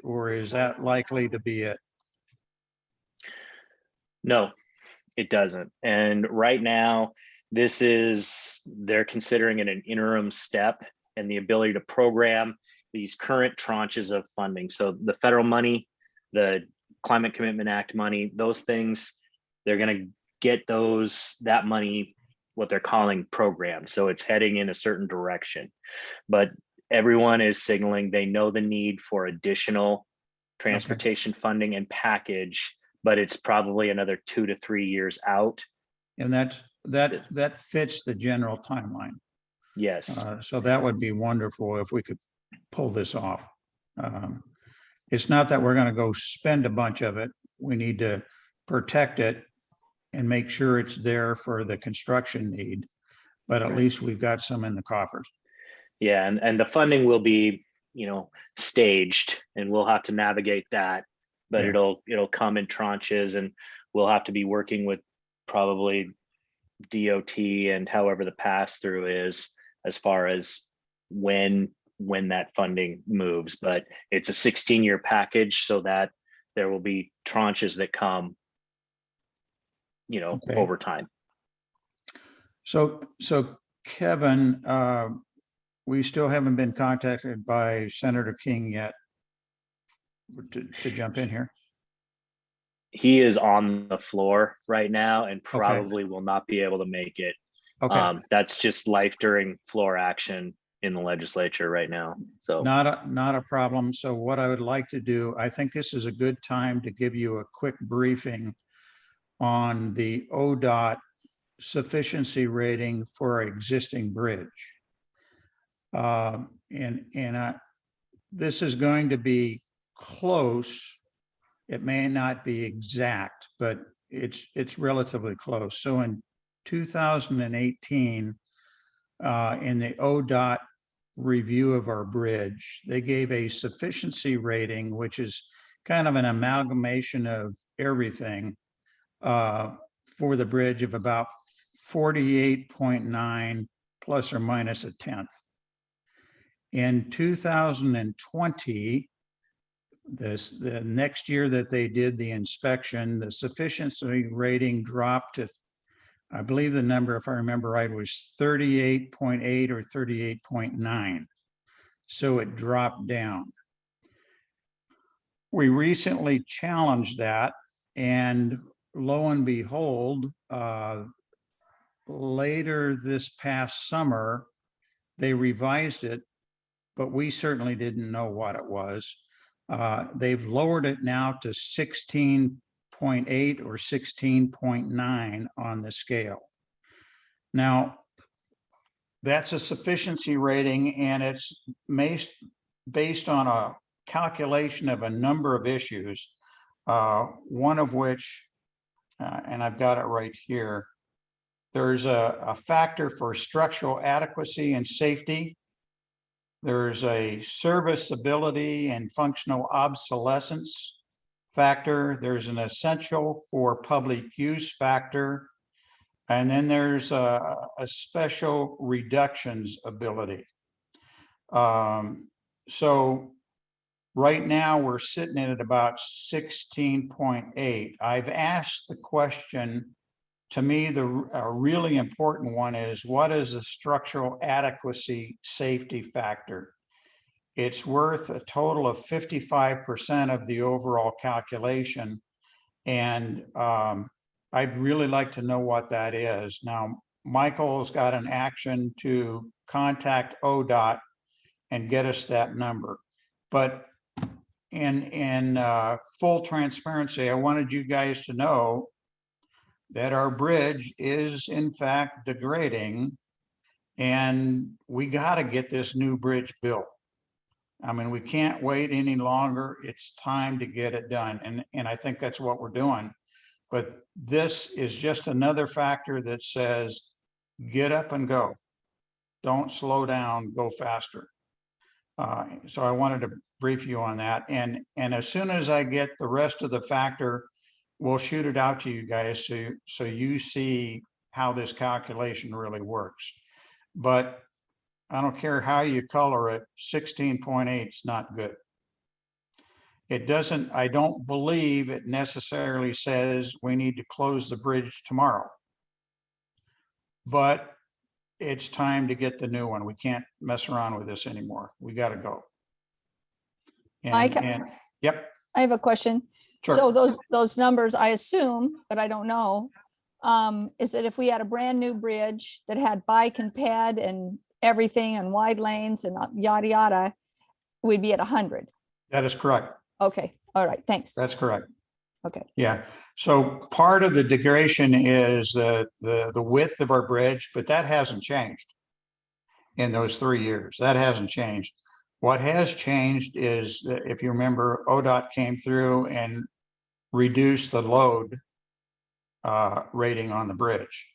or is that likely to be it? No, it doesn't. And right now, they're considering it an interim step and the ability to program these current tranches of funding. So the federal money, the Climate Commitment Act money, those things, they're going to get that money, what they're calling programmed. So it's heading in a certain direction. But everyone is signaling they know the need for additional transportation funding and package, but it's probably another 2 to 3 years out. And that fits the general timeline. Yes. So that would be wonderful if we could pull this off. It's not that we're going to go spend a bunch of it. We need to protect it and make sure it's there for the construction need, but at least we've got some in the coffers. Yeah, and the funding will be, staged, and we'll have to navigate that, but Yeah. it'll come in tranches, and we'll have to be working with probably DOT and however the pass through is as far as when that funding moves. But it's a 16-year package, so that there will be tranches that come, Okay. over time. So Kevin, we still haven't been contacted by Senator King yet to jump in here. He is on the floor right now and probably will not be able to make it. Okay. That's just life during floor action in the legislature right now. So Not a problem. So what I would like to do, I think this is a good time to give you a quick briefing on the ODOT sufficiency rating for our existing bridge. This is going to be close. It may not be exact, but it's relatively close. So in 2018, in the ODOT review of our bridge, they gave a sufficiency rating, which is kind of an amalgamation of everything, for the bridge of about 48.9 plus or minus a tenth. In 2020, the next year that they did the inspection, the sufficiency rating dropped to, I believe the number, if I remember right, was 38.8 or 38.9. So it dropped down. We recently challenged that, and lo and behold, later this past summer, they revised it, but we certainly didn't know what it was. They've lowered it now to 16.8 or 16.9 on the scale. Now, that's a sufficiency rating, and it's based on a calculation of a number of issues, one of which, and I've got it right here, there's a factor for structural adequacy and safety. There's a serviceability and functional obsolescence factor. There's an essential for public use factor. And then there's a special reductions ability. So right now we're sitting at about 16.8. I've asked the question, to me, the really important one is, what is the structural adequacy safety factor? It's worth a total of 55% of the overall calculation. And I'd really like to know what that is. Now, Michael's got an action to contact ODOT and get us that number. But in full transparency, I wanted you guys to know that our bridge is in fact degrading, and we got to get this new bridge built. I mean, we can't wait any longer. It's time to get it done. And I think that's what we're doing. But this is just another factor that says, get up and go. Don't slow down, go faster. So I wanted to brief you on that. And as soon as I get the rest of the factor, we'll shoot it out to you guys so you see how this calculation really works. But I don't care how you color it, 16.8 is not good. It doesn't, I don't believe it necessarily says we need to close the bridge tomorrow. But it's time to get the new one. We can't mess around with this anymore. We got to go. Mike? Yep, I have a question. sure. So those numbers, I assume, but I don't know, is that if we had a brand new bridge that had bike and ped and everything and wide lanes and yada, yada, we'd be at 100. That is correct. Okay, all right, thanks. That's correct. Okay, Yeah, so part of the degradation is the width of our bridge, but that hasn't changed in those 3 years. That hasn't changed. What has changed is, that if you remember, ODOT came through and reduced the load rating on the bridge.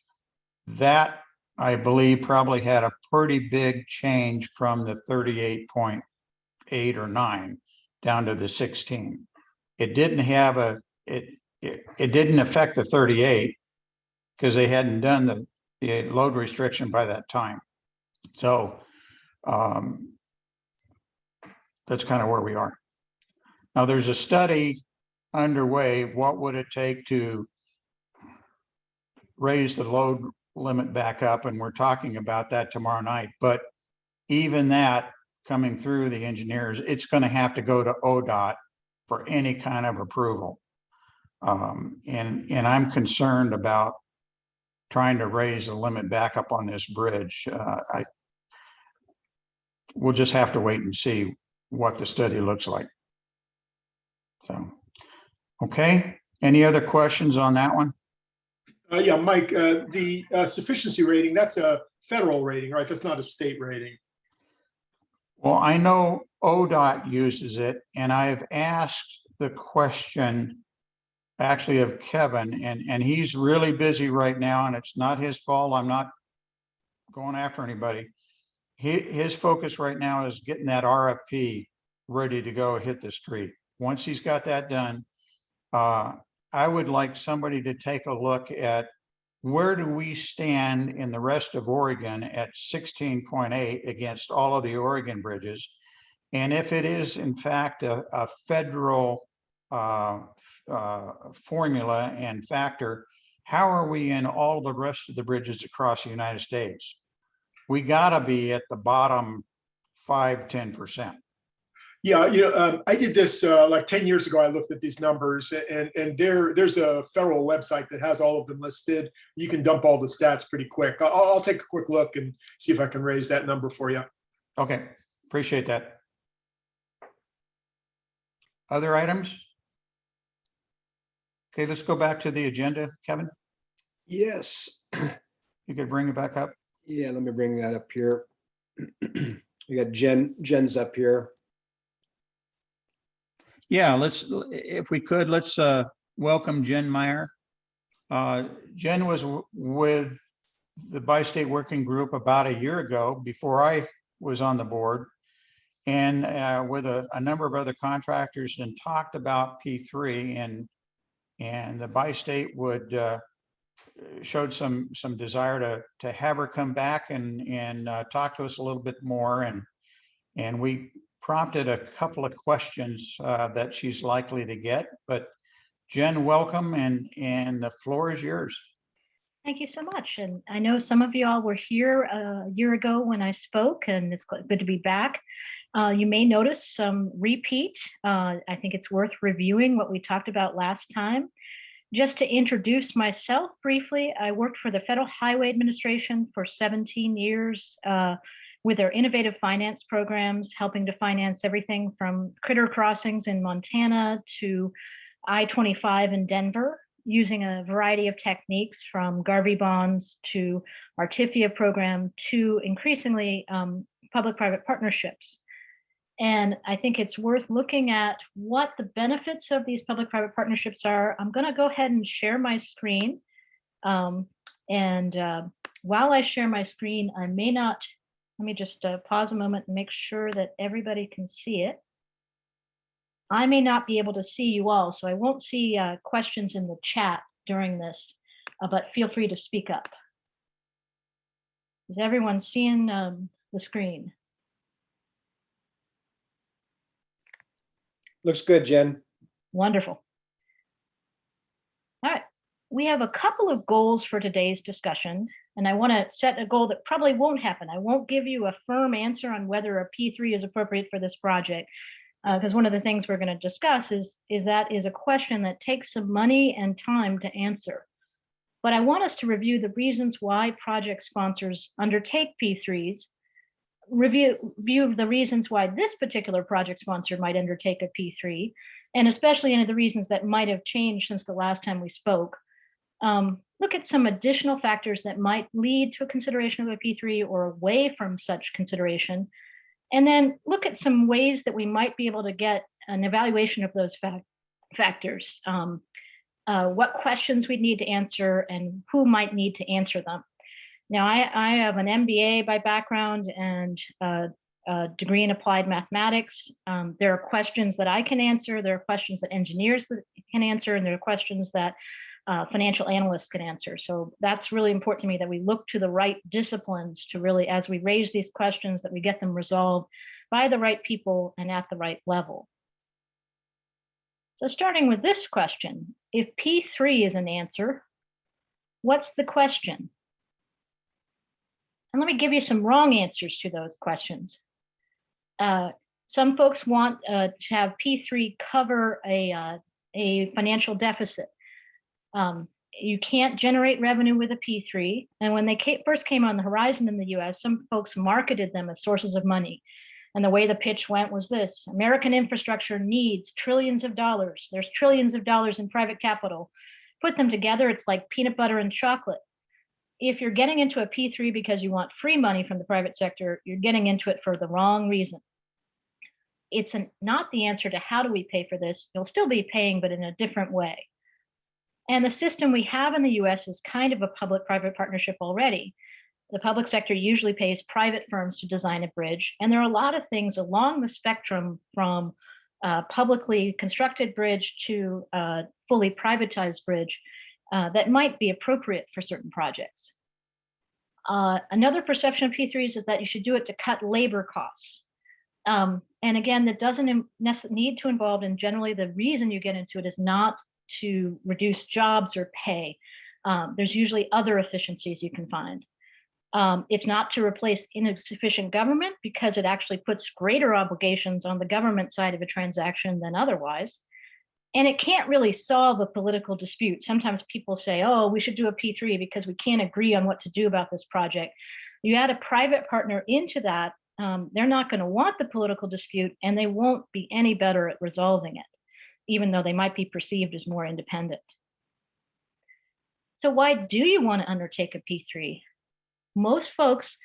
That, I believe, probably had a pretty big change from the 38.8 or 9 down to the 16. It didn't have it didn't affect the 38 because they hadn't done the load restriction by that time. So that's kind of where we are. Now, there's a study underway. What would it take to raise the load limit back up? And we're talking about that tomorrow night. But even that coming through the engineers, it's going to have to go to ODOT for any kind of approval. And I'm concerned about trying to raise the limit back up on this bridge. We'll just have to wait and see what the study looks like. So, okay. Any other questions on that one? Yeah, Mike, the sufficiency rating, that's a federal rating, right? That's not a state rating. Well, I know ODOT uses it, and I've asked the question actually of Kevin, and he's really busy right now, and it's not his fault. I'm not going after anybody. His focus right now is getting that RFP ready to go hit the street. Once he's got that done, I would like somebody to take a look at where do we stand in the rest of Oregon at 16.8 against all of the Oregon bridges. And if it is in fact a federal formula and factor, how are we in all the rest of the bridges across the United States? We gotta be at the bottom 5–10%. Yeah, I did this like 10 years ago. I looked at these numbers, and there's a federal website that has all of them listed. You can dump all the stats pretty quick. I'll take a quick look and see if I can raise that number for you. Okay, appreciate that. Other items? Okay, let's go back to the agenda, Kevin. Yes. You could bring it back up. Yeah, let me bring that up here. We got Jen's up here. Yeah, if we could, let's welcome Jen Meyer. Jen was with the Bi-State Working Group about a year ago before I was on the board, and with a number of other contractors, and talked about P3, and the Bi-State would showed some desire to have her come back and talk to us a little bit more, and we prompted a couple of questions that she's likely to get. But Jen, welcome, and the floor is yours. Thank you so much. And I know some of you all were here a year ago when I spoke, and it's good to be back. You may notice some repeat. I think it's worth reviewing what we talked about last time. Just to introduce myself briefly, I worked for the Federal Highway Administration for 17 years with their innovative finance programs, helping to finance everything from critter crossings in Montana to I-25 in Denver, using a variety of techniques from Garvey bonds to our TIFIA program to increasingly public-private partnerships. And I think it's worth looking at what the benefits of these public-private partnerships are. I'm going to go ahead and share my screen. While I share my screen, I may not, let me just pause a moment and make sure that everybody can see it. I may not be able to see you all, so I won't see questions in the chat during this, but feel free to speak up. Is everyone seeing the screen? Looks good, Jen. Wonderful. All right, we have a couple of goals for today's discussion, and I want to set a goal that probably won't happen. I won't give you a firm answer on whether a P3 is appropriate for this project, because one of the things we're going to discuss is that is a question that takes some money and time to answer. But I want us to review the reasons why project sponsors undertake P3s, review the reasons why this particular project sponsor might undertake a P3, and especially any of the reasons that might have changed since the last time we spoke. Look at some additional factors that might lead to a consideration of a P3 or away from such consideration. And then look at some ways that we might be able to get an evaluation of those factors. What questions we'd need to answer and who might need to answer them. Now, I have an MBA by background and a degree in applied mathematics. There are questions that I can answer. There are questions that engineers can answer, and there are questions that financial analysts can answer. So that's really important to me, that we look to the right disciplines to really, as we raise these questions, that we get them resolved by the right people and at the right level. So starting with this question, if P3 is an answer, what's the question? And let me give you some wrong answers to those questions. Some folks want to have P3 cover a financial deficit. You can't generate revenue with a P3. And when they first came on the horizon in the US, some folks marketed them as sources of money. And the way the pitch went was this: American infrastructure needs trillions of dollars. There's trillions of dollars in private capital. Put them together, it's like peanut butter and chocolate. If you're getting into a P3 because you want free money from the private sector, you're getting into it for the wrong reason. It's not the answer to how do we pay for this. You'll still be paying, but in a different way. And the system we have in the US is kind of a public-private partnership already. The public sector usually pays private firms to design a bridge. And there are a lot of things along the spectrum from publicly constructed bridge to fully privatized bridge that might be appropriate for certain projects. Another perception of P3s is that you should do it to cut labor costs. And again, that doesn't need to involve, and generally the reason you get into it is not to reduce jobs or pay. There's usually other efficiencies you can find. It's not to replace insufficient government, because it actually puts greater obligations on the government side of a transaction than otherwise. And it can't really solve a political dispute. Sometimes people say, oh, we should do a P3 because we can't agree on what to do about this project. You add a private partner into that, they're not going to want the political dispute, and they won't be any better at resolving it, even though they might be perceived as more independent. So why do you want to undertake a P3? Most folks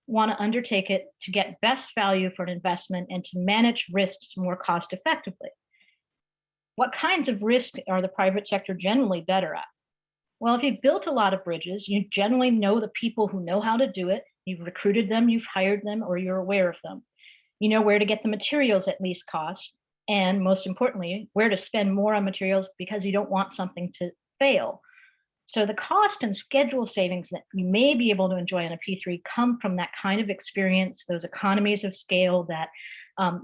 want to undertake it to get best value for an investment and to manage risks more cost effectively. What kinds of risk are the private sector generally better at? Well, if you've built a lot of bridges, you generally know the people who know how to do it. You've recruited them, you've hired them, or you're aware of them. You know where to get the materials at least cost, and most importantly, where to spend more on materials because you don't want something to fail. So the cost and schedule savings that you may be able to enjoy on a P3 come from that kind of experience, those economies of scale that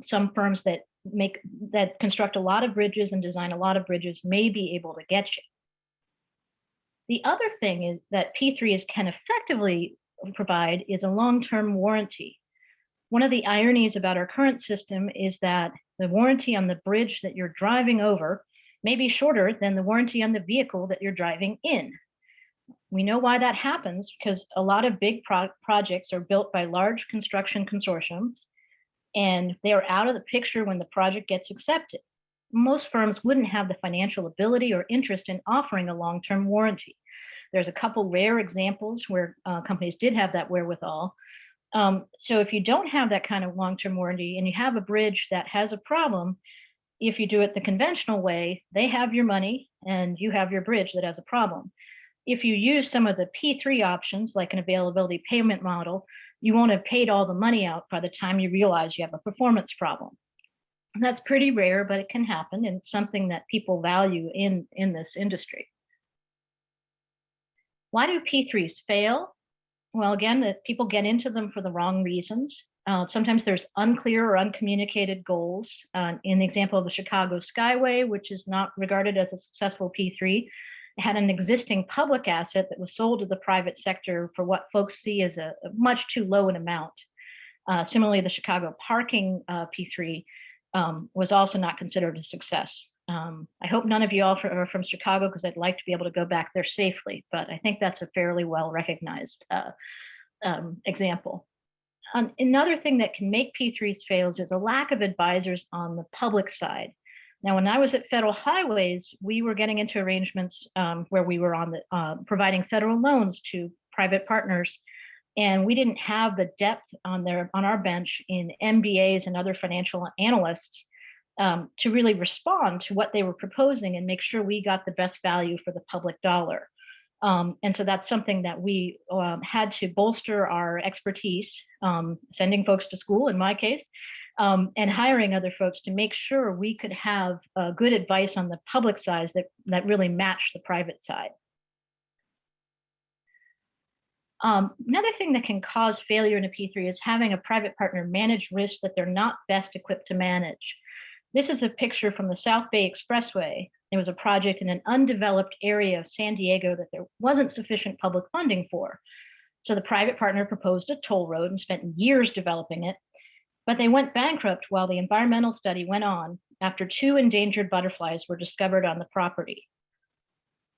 some firms that construct a lot of bridges and design a lot of bridges may be able to get you. The other thing is that P3s can effectively provide is a long-term warranty. One of the ironies about our current system is that the warranty on the bridge that you're driving over may be shorter than the warranty on the vehicle that you're driving in. We know why that happens, because a lot of big projects are built by large construction consortiums, and they are out of the picture when the project gets accepted. Most firms wouldn't have the financial ability or interest in offering a long-term warranty. There's a couple rare examples where companies did have that wherewithal. So if you don't have that kind of long-term warranty and you have a bridge that has a problem, if you do it the conventional way, they have your money and you have your bridge that has a problem. If you use some of the P3 options, like an availability payment model, you won't have paid all the money out by the time you realize you have a performance problem. And that's pretty rare, but it can happen, and it's something that people value in this industry. Why do P3s fail? Well, again, that people get into them for the wrong reasons. Sometimes there's unclear or uncommunicated goals. In the example of the Chicago Skyway, which is not regarded as a successful P3, it had an existing public asset that was sold to the private sector for what folks see as a much too low an amount. Similarly, the Chicago parking P3 was also not considered a success. I hope none of you all are from Chicago, because I'd like to be able to go back there safely, but I think that's a fairly well recognized example. Another thing that can make P3s fails is a lack of advisors on the public side. Now, when I was at Federal Highways, we were getting into arrangements where we were on the providing federal loans to private partners, and we didn't have the depth on our bench in MBAs and other financial analysts to really respond to what they were proposing and make sure we got the best value for the public dollar. And so that's something that we had to bolster our expertise, sending folks to school in my case, and hiring other folks to make sure we could have good advice on the public side that really matched the private side. Another thing that can cause failure in a P3 is having a private partner manage risks that they're not best equipped to manage. This is a picture from the South Bay Expressway. It was a project in an undeveloped area of San Diego that there wasn't sufficient public funding for. So the private partner proposed a toll road and spent years developing it, but they went bankrupt while the environmental study went on after 2 endangered butterflies were discovered on the property.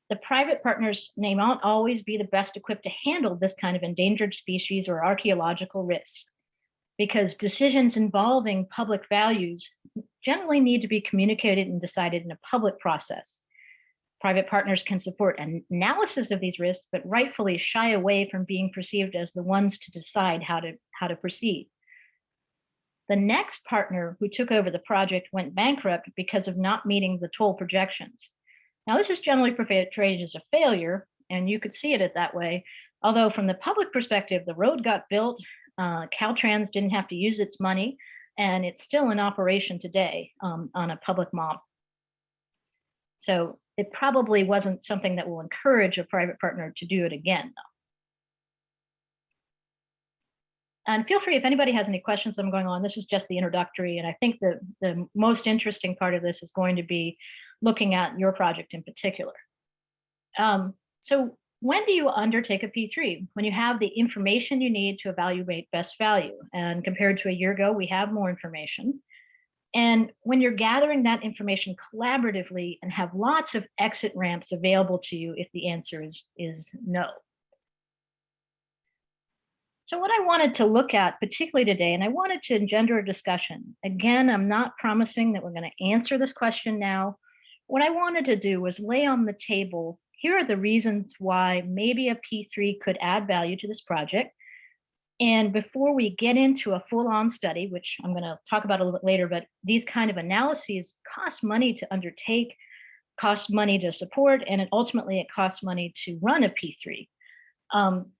The private partners may not always be the best equipped to handle this kind of endangered species or archaeological risks, because decisions involving public values generally need to be communicated and decided in a public process. Private partners can support an analysis of these risks, but rightfully shy away from being perceived as the ones to decide how to proceed. The next partner who took over the project went bankrupt because of not meeting the toll projections. Now, this is generally portrayed as a failure, and you could see it that way. Although from the public perspective, the road got built, Caltrans didn't have to use its money, and it's still in operation today on a public model. So it probably wasn't something that will encourage a private partner to do it again, though. And feel free, if anybody has any questions that I'm going on, this is just the introductory, and I think the most interesting part of this is going to be looking at your project in particular. So when do you undertake a P3? When you have the information you need to evaluate best value. And compared to a year ago, we have more information. And when you're gathering that information collaboratively and have lots of exit ramps available to you if the answer is no. So what I wanted to look at particularly today, and I wanted to engender a discussion. Again, I'm not promising that we're going to answer this question now. What I wanted to do was lay on the table, here are the reasons why maybe a P3 could add value to this project. And before we get into a full-on study, which I'm going to talk about a little bit later, but these kind of analyses cost money to undertake, cost money to support, and ultimately it costs money to run a P3.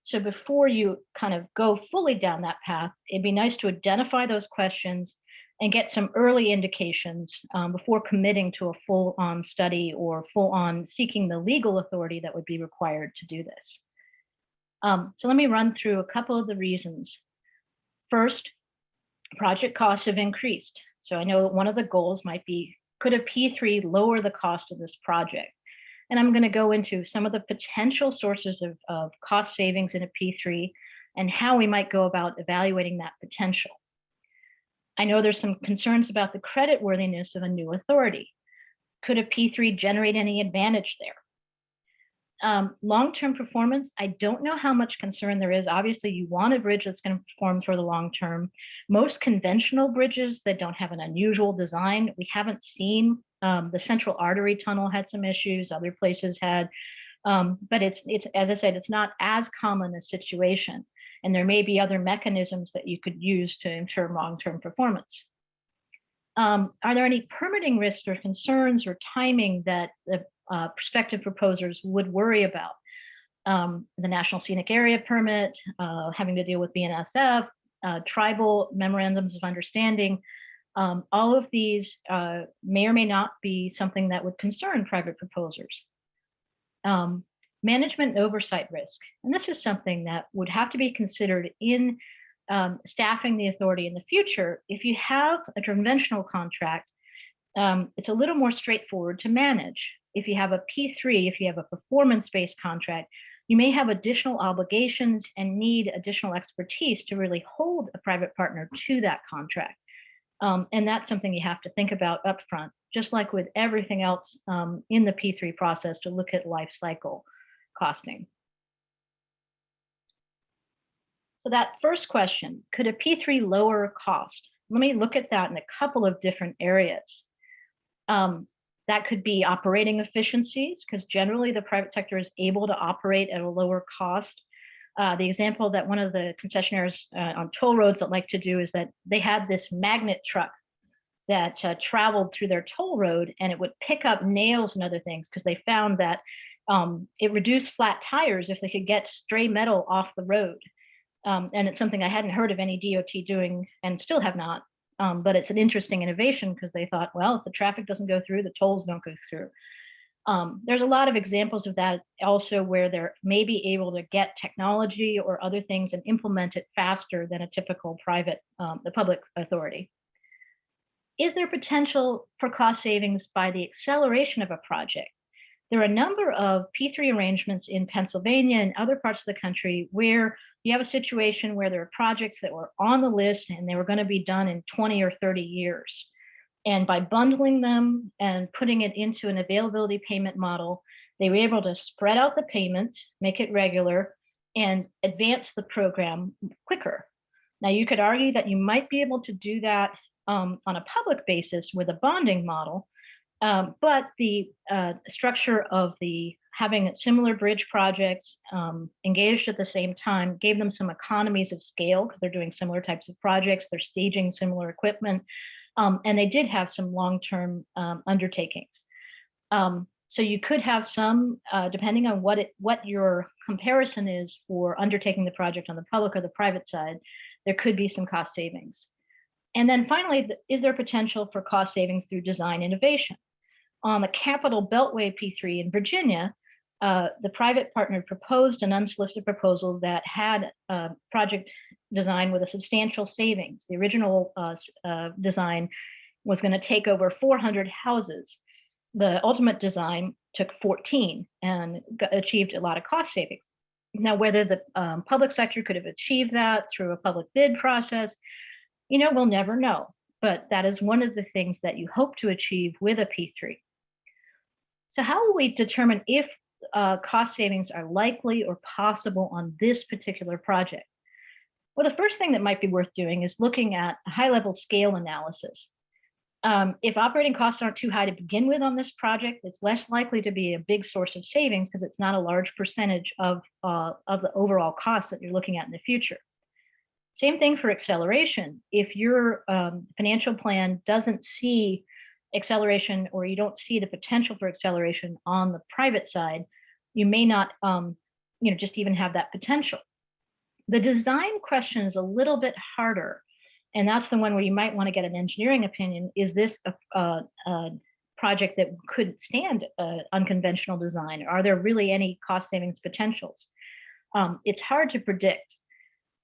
So before you kind of go fully down that path, it'd be nice to identify those questions and get some early indications before committing to a full-on study or full-on seeking the legal authority that would be required to do this. So let me run through a couple of the reasons. First, project costs have increased. So I know one of the goals might be, could a P3 lower the cost of this project? And I'm going to go into some of the potential sources of cost savings in a P3 and how we might go about evaluating that potential. I know there's some concerns about the creditworthiness of a new authority. Could a P3 generate any advantage there? Long-term performance, I don't know how much concern there is. Obviously, you want a bridge that's going to perform for the long term. Most conventional bridges that don't have an unusual design, we haven't seen. The Central Artery Tunnel had some issues, other places had, but it's as I said, it's not as common a situation. And there may be other mechanisms that you could use to ensure long-term performance. Are there any permitting risks or concerns or timing that the prospective proposers would worry about? The National Scenic Area Permit, having to deal with BNSF, tribal memorandums of understanding. All of these may or may not be something that would concern private proposers. Management and oversight risk. And this is something that would have to be considered in staffing the authority in the future, if you have a conventional contract, it's a little more straightforward to manage. If you have a P3, if you have a performance-based contract, you may have additional obligations and need additional expertise to really hold a private partner to that contract. And that's something you have to think about upfront, just like with everything else in the P3 process, to look at life cycle costing. So that first question, could a P3 lower cost? Let me look at that in a couple of different areas. That could be operating efficiencies, because generally the private sector is able to operate at a lower cost. The example that one of the concessionaires on toll roads that like to do is that they had this magnet truck that traveled through their toll road, and it would pick up nails and other things, because they found that it reduced flat tires if they could get stray metal off the road. And it's something I hadn't heard of any DOT doing, and still have not. But it's an interesting innovation, because they thought, well, if the traffic doesn't go through, the tolls don't go through. There's a lot of examples of that also, where they're maybe able to get technology or other things and implement it faster than a typical the public authority. Is there potential for cost savings by the acceleration of a project? There are a number of P3 arrangements in Pennsylvania and other parts of the country where you have a situation where there are projects that were on the list and they were going to be done in 20 or 30 years. And by bundling them and putting it into an availability payment model, they were able to spread out the payments, make it regular, and advance the program quicker. Now, you could argue that you might be able to do that on a public basis with a bonding model, but the structure of having similar bridge projects engaged at the same time gave them some economies of scale, because they're doing similar types of projects, they're staging similar equipment, and they did have some long-term undertakings. So you could have some, depending on what your comparison is for undertaking the project on the public or the private side, there could be some cost savings. And then finally, is there potential for cost savings through design innovation? On the Capital Beltway P3 in Virginia, the private partner proposed an unsolicited proposal that had a project design with a substantial savings. The original design was going to take over 400 houses. The ultimate design took 14 and achieved a lot of cost savings. Now, whether the public sector could have achieved that through a public bid process, we'll never know. But that is one of the things that you hope to achieve with a P3. So how will we determine if cost savings are likely or possible on this particular project? Well, the first thing that might be worth doing is looking at a high-level scale analysis. If operating costs aren't too high to begin with on this project, it's less likely to be a big source of savings, because it's not a large percentage of the overall costs that you're looking at in the future. Same thing for acceleration. If your financial plan doesn't see acceleration, or you don't see the potential for acceleration on the private side, you may not just even have that potential. The design question is a little bit harder, and that's the one where you might want to get an engineering opinion. Is this a project that could stand unconventional design? Are there really any cost savings potentials? It's hard to predict.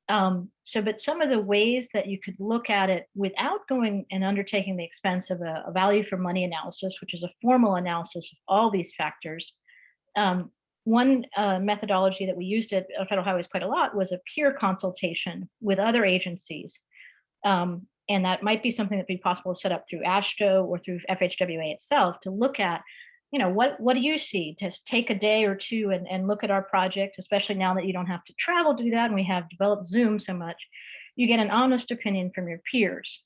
But some of the ways that you could look at it without going and undertaking the expense of a value for money analysis, which is a formal analysis of all these factors. One methodology that we used at Federal Highways quite a lot was a peer consultation with other agencies. And that might be something that'd be possible to set up through AASHTO or through FHWA itself, to look at, what do you see? Just take a day or two and look at our project, especially now that you don't have to travel to do that, and we have developed Zoom so much. You get an honest opinion from your peers.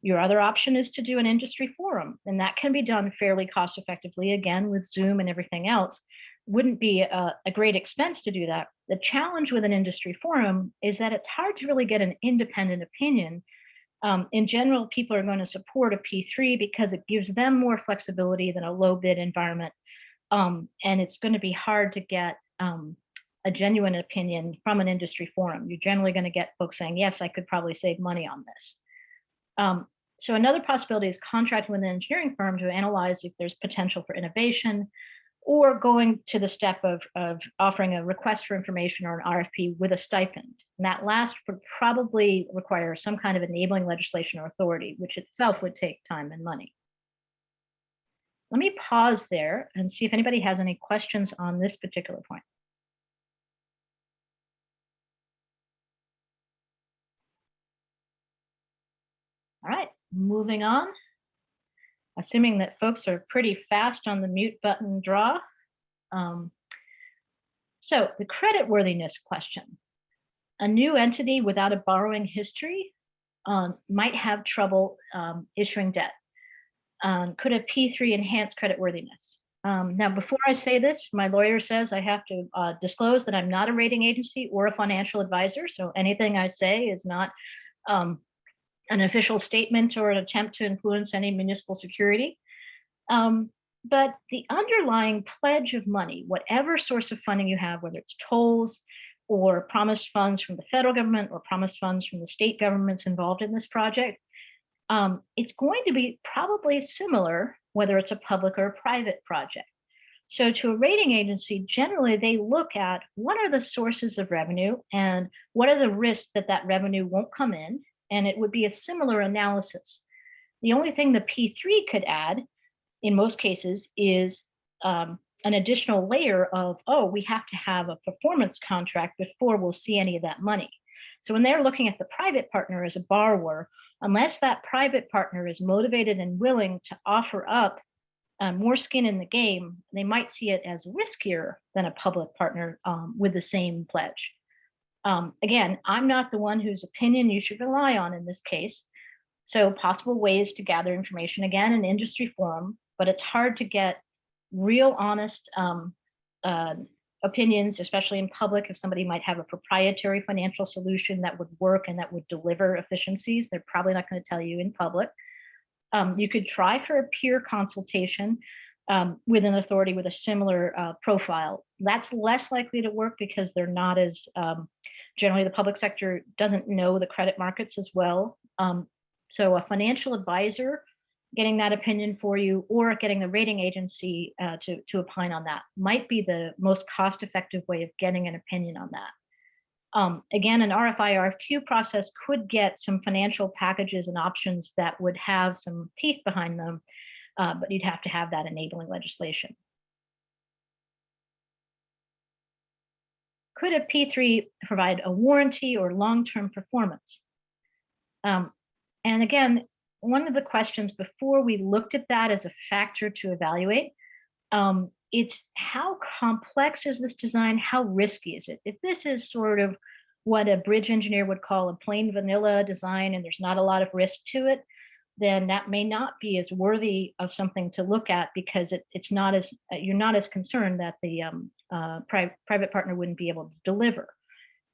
Your other option is to do an industry forum, and that can be done fairly cost effectively, again, with Zoom and everything else. Wouldn't be a great expense to do that. The challenge with an industry forum is that it's hard to really get an independent opinion. In general, people are going to support a P3 because it gives them more flexibility than a low bid environment. And it's going to be hard to get a genuine opinion from an industry forum. You're generally going to get folks saying, yes, I could probably save money on this. So another possibility is contracting with an engineering firm to analyze if there's potential for innovation, or going to the step of offering a request for information or an RFP with a stipend. And that last would probably require some kind of enabling legislation or authority, which itself would take time and money. Let me pause there and see if anybody has any questions on this particular point. All right, moving on. Assuming that folks are pretty fast on the mute button draw. So the creditworthiness question. A new entity without a borrowing history might have trouble issuing debt. Could a P3 enhance creditworthiness? Now, before I say this, my lawyer says I have to disclose that I'm not a rating agency or a financial advisor. So anything I say is not an official statement or an attempt to influence any municipal security. But the underlying pledge of money, whatever source of funding you have, whether it's tolls or promised funds from the federal government or promised funds from the state governments involved in this project, it's going to be probably similar, whether it's a public or a private project. So to a rating agency, generally they look at what are the sources of revenue and what are the risks that that revenue won't come in, and it would be a similar analysis. The only thing the P3 could add in most cases is an additional layer of, oh, we have to have a performance contract before we'll see any of that money. So when they're looking at the private partner as a borrower, unless that private partner is motivated and willing to offer up more skin in the game, they might see it as riskier than a public partner with the same pledge. Again, I'm not the one whose opinion you should rely on in this case. So possible ways to gather information, again, an industry forum, but it's hard to get real honest opinions, especially in public, if somebody might have a proprietary financial solution that would work and that would deliver efficiencies. They're probably not going to tell you in public. You could try for a peer consultation with an authority with a similar profile. That's less likely to work because they're not as, generally the public sector doesn't know the credit markets as well. So a financial advisor getting that opinion for you, or getting the rating agency to opine on that might be the most cost-effective way of getting an opinion on that. Again, an RFI RFQ process could get some financial packages and options that would have some teeth behind them, but you'd have to have that enabling legislation. Could a P3 provide a warranty or long-term performance? And again, one of the questions before we looked at that as a factor to evaluate, it's how complex is this design? How risky is it? If this is sort of what a bridge engineer would call a plain vanilla design and there's not a lot of risk to it, then that may not be as worthy of something to look at because it's not as, you're not as concerned that the private partner wouldn't be able to deliver.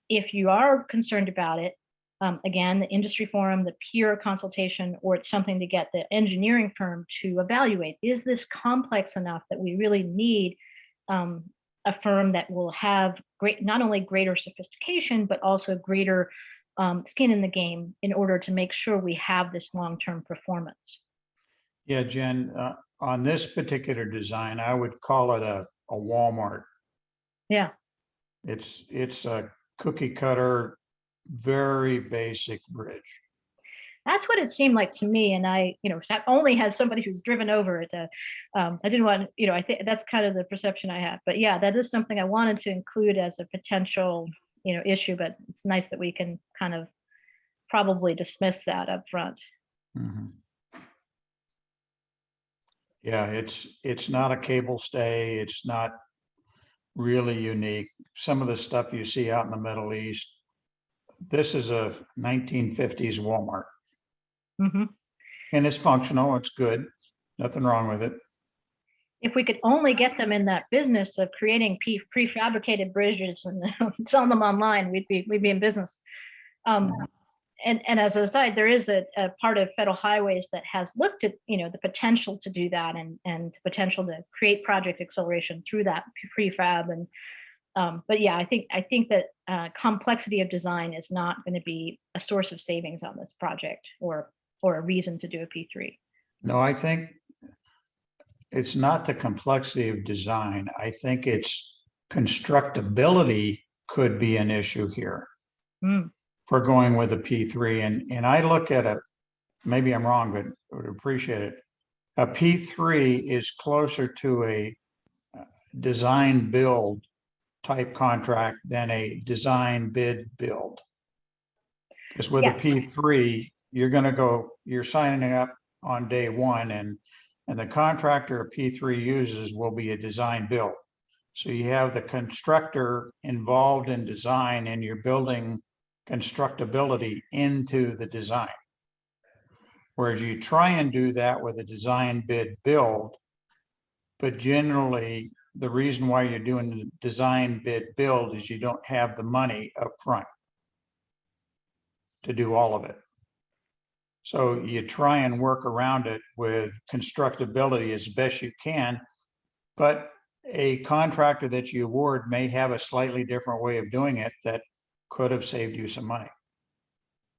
If you are concerned about it, again, the industry forum, the peer consultation, or it's something to get the engineering firm to evaluate. Is this complex enough that we really need a firm that will have not only greater sophistication, but also greater skin in the game in order to make sure we have this long-term performance? Yeah, Jen, on this particular design, I would call it a Walmart. Yeah. It's a cookie cutter, very basic bridge. That's what it seemed like to me. And I, that only has somebody who's driven over it. I didn't want, I think that's kind of the perception I have. But yeah, that is something I wanted to include as a potential, issue. But it's nice that we can kind of probably dismiss that up front. Mhm. Yeah, it's not a cable stay. It's not really unique. Some of the stuff you see out in the Middle East, this is a 1950s Walmart. Mm-hmm. And it's functional, it's good, nothing wrong with it. If we could only get them in that business of creating prefabricated bridges and selling them online, we'd be in business. And as an aside, there is a part of federal highways that has looked at the potential to do that and the potential to create project acceleration through that prefab. And but yeah, I think that complexity of design is not going to be a source of savings on this project or a reason to do a P3. No, I think it's not the complexity of design. I think it's constructability could be an issue here. Mm. for going with a P3. And I look at a, maybe I'm wrong, but I would appreciate it. A P3 is closer to a design build type contract than a design bid build. Because with a Yes. P3, you're signing up on day one, and the contractor a P3 uses will be a design build. So you have the constructor involved in design, and you're building constructability into the design. Whereas you try and do that with a design bid build, but generally the reason why you're doing the design bid build is you don't have the money up front to do all of it. So you try and work around it with constructability as best you can, but a contractor that you award may have a slightly different way of doing it that could have saved you some money.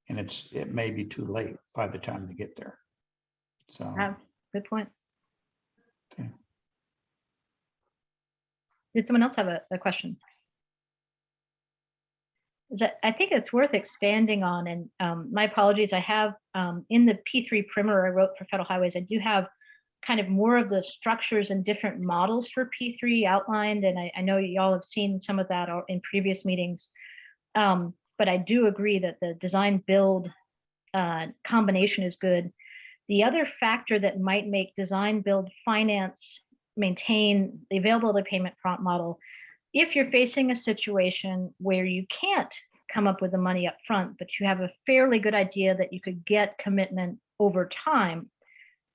And it may be too late by the time they get there. So, Good point. okay. Did someone else have a question? I think it's worth expanding on, and my apologies, I have in the P3 primer I wrote for Federal Highways, I do have kind of more of the structures and different models for P3 outlined, and I know y'all have seen some of that in previous meetings. But I do agree that the design build combination is good. The other factor that might make design build finance maintain the availability payment prompt model, if you're facing a situation where you can't come up with the money up front, but you have a fairly good idea that you could get commitment over time,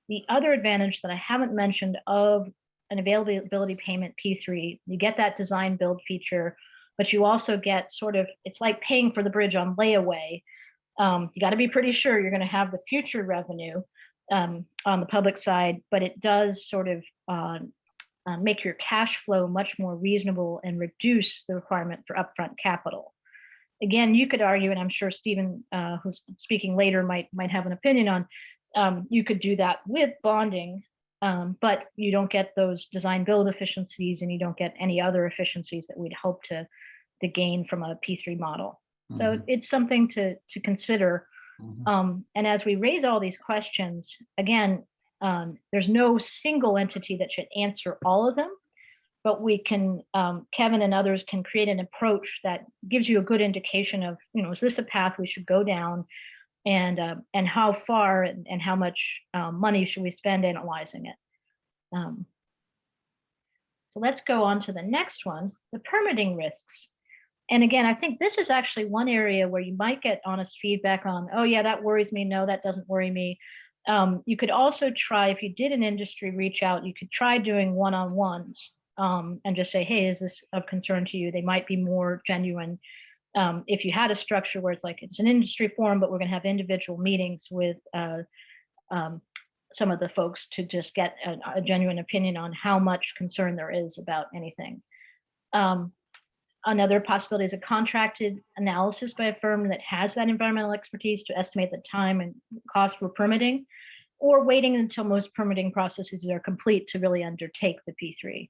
the other advantage that I haven't mentioned of an availability payment P3, you get that design build feature, but you also get sort of, it's like paying for the bridge on layaway. You got to be pretty sure you're going to have the future revenue on the public side, but it does sort of make your cash flow much more reasonable and reduce the requirement for upfront capital. Again, you could argue, and I'm sure Stephen, who's speaking later, might have an opinion on, you could do that with bonding, but you don't get those design build efficiencies, and you don't get any other efficiencies that we'd hope to gain from a P3 model. So it's something to consider. And as we raise all these questions, again, there's no single entity that should answer all of them, but we can, Kevin and others can create an approach that gives you a good indication of, is this a path we should go down, and how far and how much money should we spend analyzing it. So let's go on to the next one, the permitting risks. And again, I think this is actually one area where you might get honest feedback on, oh yeah, that worries me. No, that doesn't worry me. You could also try, if you did an industry reach out, you could try doing one-on-ones and just say, hey, is this of concern to you? They might be more genuine. If you had a structure where it's like, it's an industry forum, but we're going to have individual meetings with some of the folks to just get a genuine opinion on how much concern there is about anything. Another possibility is a contracted analysis by a firm that has that environmental expertise to estimate the time and cost for permitting, or waiting until most permitting processes are complete to really undertake the P3.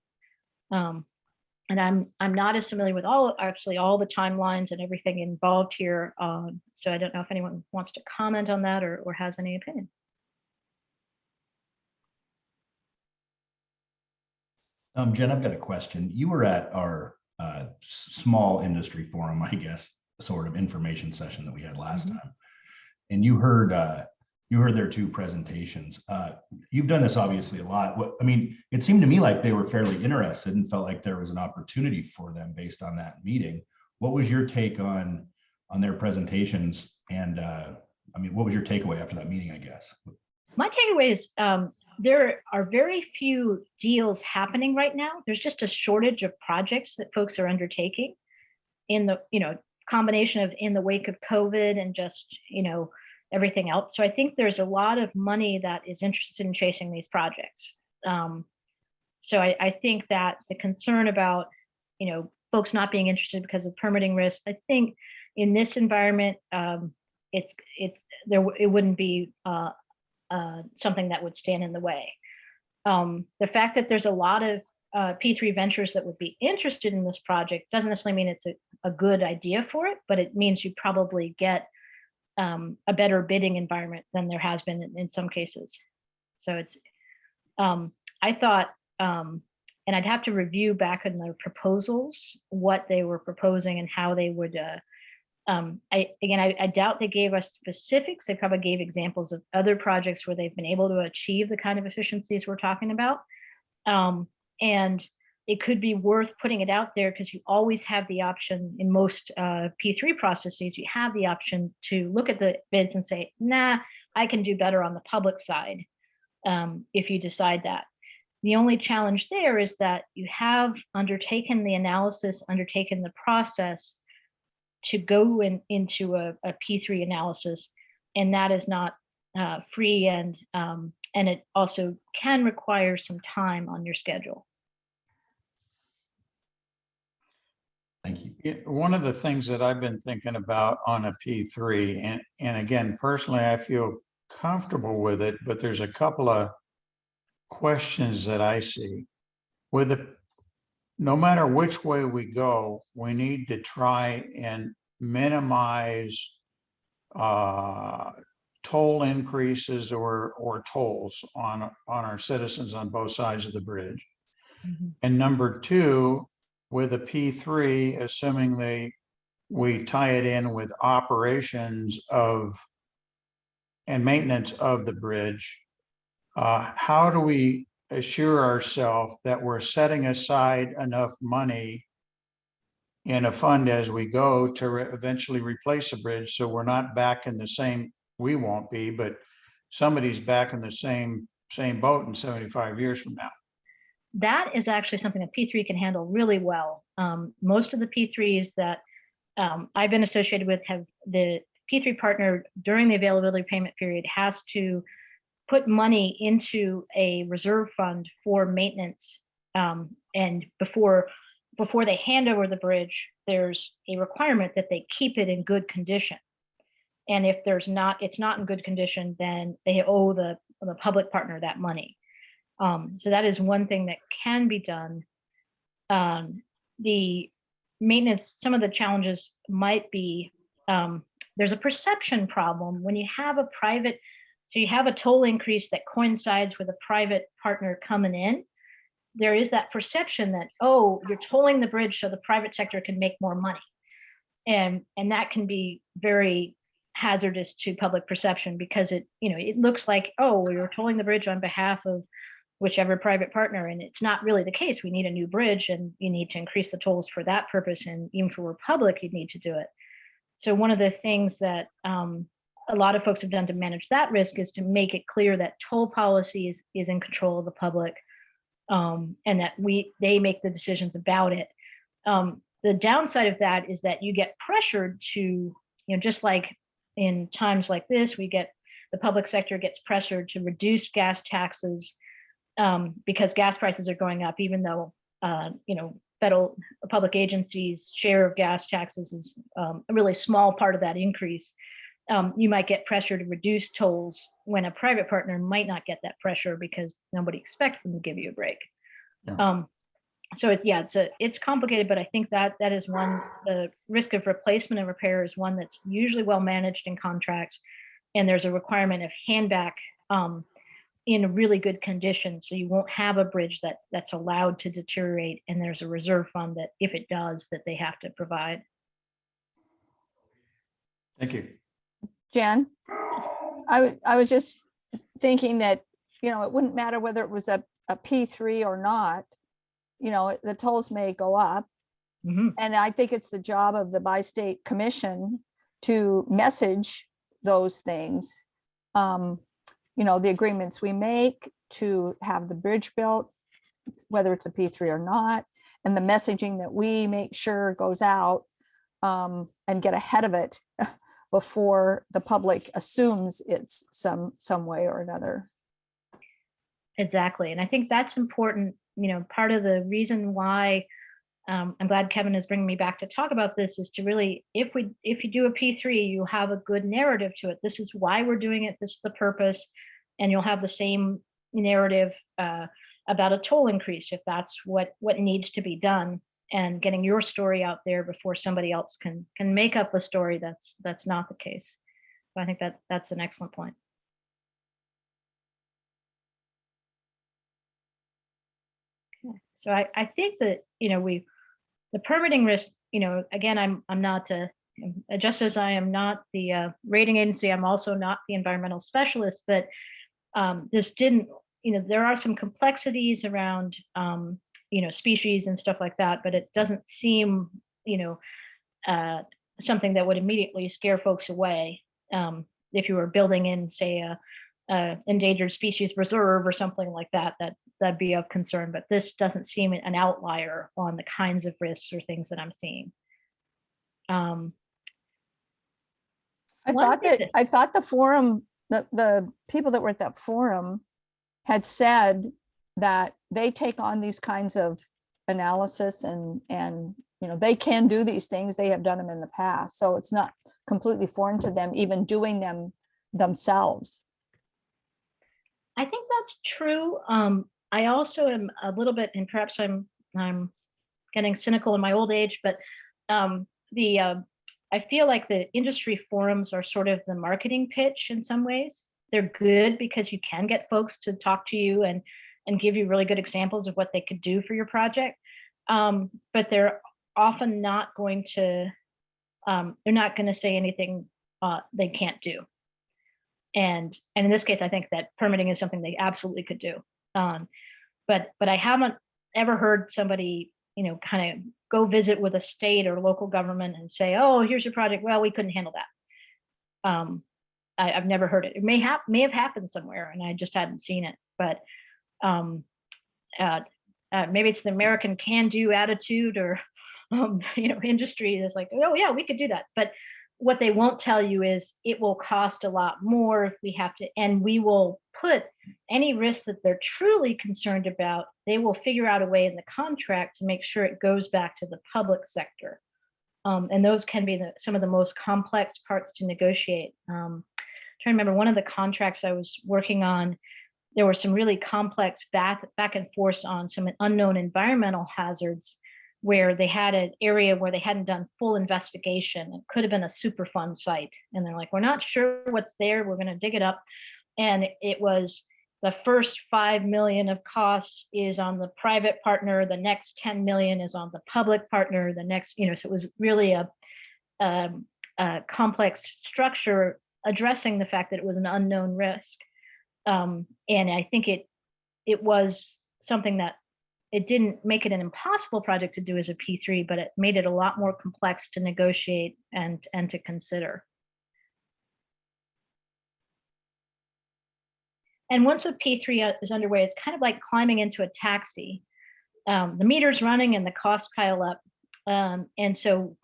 And I'm not as familiar with all the timelines and everything involved here. So I don't know if anyone wants to comment on that or has any opinion. Jen, I've got a question. You were at our small industry forum, I guess, sort of information session that we had last time, and you heard their two presentations. You've done this obviously a lot. It seemed to me like they were fairly interested and felt like there was an opportunity for them based on that meeting. What was your take on their presentations? And what was your takeaway after that meeting, I guess? My takeaway is there are very few deals happening right now. There's just a shortage of projects that folks are undertaking in the, combination of in the wake of COVID and just, everything else. So I think there's a lot of money that is interested in chasing these projects. So I think that the concern about, folks not being interested because of permitting risks, I think in this environment, it wouldn't be something that would stand in the way. The fact that there's a lot of P3 ventures that would be interested in this project, doesn't necessarily mean it's a good idea for it, but it means you probably get a better bidding environment than there has been in some cases. So it's, I thought, and I'd have to review back in their proposals, what they were proposing and how they would, I doubt they gave us specifics. They probably gave examples of other projects where they've been able to achieve the kind of efficiencies we're talking about. And it could be worth putting it out there because you always have the option in most P3 processes, you have the option to look at the bids and say, nah, I can do better on the public side if you decide that. The only challenge there is that you have undertaken the analysis, undertaken the process to go into a P3 analysis, and that is not free, and it also can require some time on your schedule. Thank you. One of the things that I've been thinking about on a P3, and again, personally, I feel comfortable with it, but there's a couple of questions that I see. With it, no matter which way we go, we need to try and minimize toll increases or tolls on our citizens on both sides of the bridge. Mm-hmm. And number two, with a P3, assuming we tie it in with operations of and maintenance of the bridge, how do we assure ourselves that we're setting aside enough money in a fund as we go to eventually replace a bridge, so we're not back in the same, we won't be, but somebody's back in the same boat in 75 years from now? That is actually something that P3 can handle really well. Most of the P3s that I've been associated with have the P3 partner during the availability payment period has to put money into a reserve fund for maintenance. And before they hand over the bridge, there's a requirement that they keep it in good condition. And if it's not in good condition, then they owe the public partner that money. So that is one thing that can be done. The maintenance, some of the challenges might be, there's a perception problem when you have a private, so you have a toll increase that coincides with a private partner coming in. There is that perception that, oh, you're tolling the bridge so the private sector can make more money. And that can be very hazardous to public perception because it looks like, oh, you're tolling the bridge on behalf of whichever private partner, and it's not really the case. We need a new bridge and you need to increase the tolls for that purpose, and even for Republic, you need to do it. So one of the things that a lot of folks have done to manage that risk is to make it clear that toll policy is in control of the public, and that they make the decisions about it. The downside of that is that you get pressured to, just like in times like this, the public sector gets pressured to reduce gas taxes because gas prices are going up, even though, federal public agencies' share of gas taxes is a really small part of that increase. You might get pressure to reduce tolls when a private partner might not get that pressure because nobody expects them to give you a break. Yeah. So it's complicated, but I think that is one. The risk of replacement and repair is one that's usually well managed in contracts, and there's a requirement of handback in really good condition, so you won't have a bridge that's allowed to deteriorate, and there's a reserve fund that if it does, that they have to provide. Thank you. Jen, I was just thinking that, it wouldn't matter whether it was a P3 or not, the tolls may go up. Mm-hmm. And I think it's the job of the Bi-State Commission to message those things. The agreements we make to have the bridge built, whether it's a P3 or not, and the messaging that we make sure goes out and get ahead of it before the public assumes it's some way or another. Exactly. And I think that's important. Part of the reason why I'm glad Kevin is bringing me back to talk about this is to really, if you do a P3, you have a good narrative to it. This is why we're doing it. This is the purpose. And you'll have the same narrative about a toll increase if that's what needs to be done, and getting your story out there before somebody else can make up a story that's not the case. So I think that's an excellent point. Okay. So I think that, the permitting risk, again, I'm not just as I am not the rating agency, I'm also not the environmental specialist, but this didn't, there are some complexities around, species and stuff like that, but it doesn't seem, something that would immediately scare folks away. If you were building in, say, a endangered species reserve or something like that, that'd be of concern. But this doesn't seem an outlier on the kinds of risks or things that I'm seeing. I One thought thing the forum, the people that were at that forum had said that they take on these kinds of analysis and they can do these things. They have done them in the past. So it's not completely foreign to them, even doing them themselves. I think that's true. I also am a little bit, and perhaps I'm getting cynical in my old age, but I feel like the industry forums are sort of the marketing pitch in some ways. They're good because you can get folks to talk to you and give you really good examples of what they could do for your project. But they're often not going to, say anything they can't do. And in this case, I think that permitting is something they absolutely could do. But I haven't ever heard somebody, kind of go visit with a state or local government and say, oh, here's your project. Well, we couldn't handle that. I've never heard it. It may have happened somewhere and I just hadn't seen it. But maybe it's the American can-do attitude, or industry is like, oh yeah, we could do that. But what they won't tell you is it will cost a lot more if we have to, and we will put any risk that they're truly concerned about, they will figure out a way in the contract to make sure it goes back to the public sector. And those can be some of the most complex parts to negotiate. Trying to remember one of the contracts I was working on, there were some really complex back and forth on some unknown environmental hazards, where they had an area where they hadn't done full investigation. It could have been a Superfund site. And they're like, we're not sure what's there. We're going to dig it up. And it was the first 5 million of costs is on the private partner. The next 10 million is on the public partner. The next, so it was really a complex structure addressing the fact that it was an unknown risk. And I think it was something that it didn't make it an impossible project to do as a P3, but it made it a lot more complex to negotiate and to consider. And once a P3 is underway, it's kind of like climbing into a taxi. The meter's running and the costs pile up. And so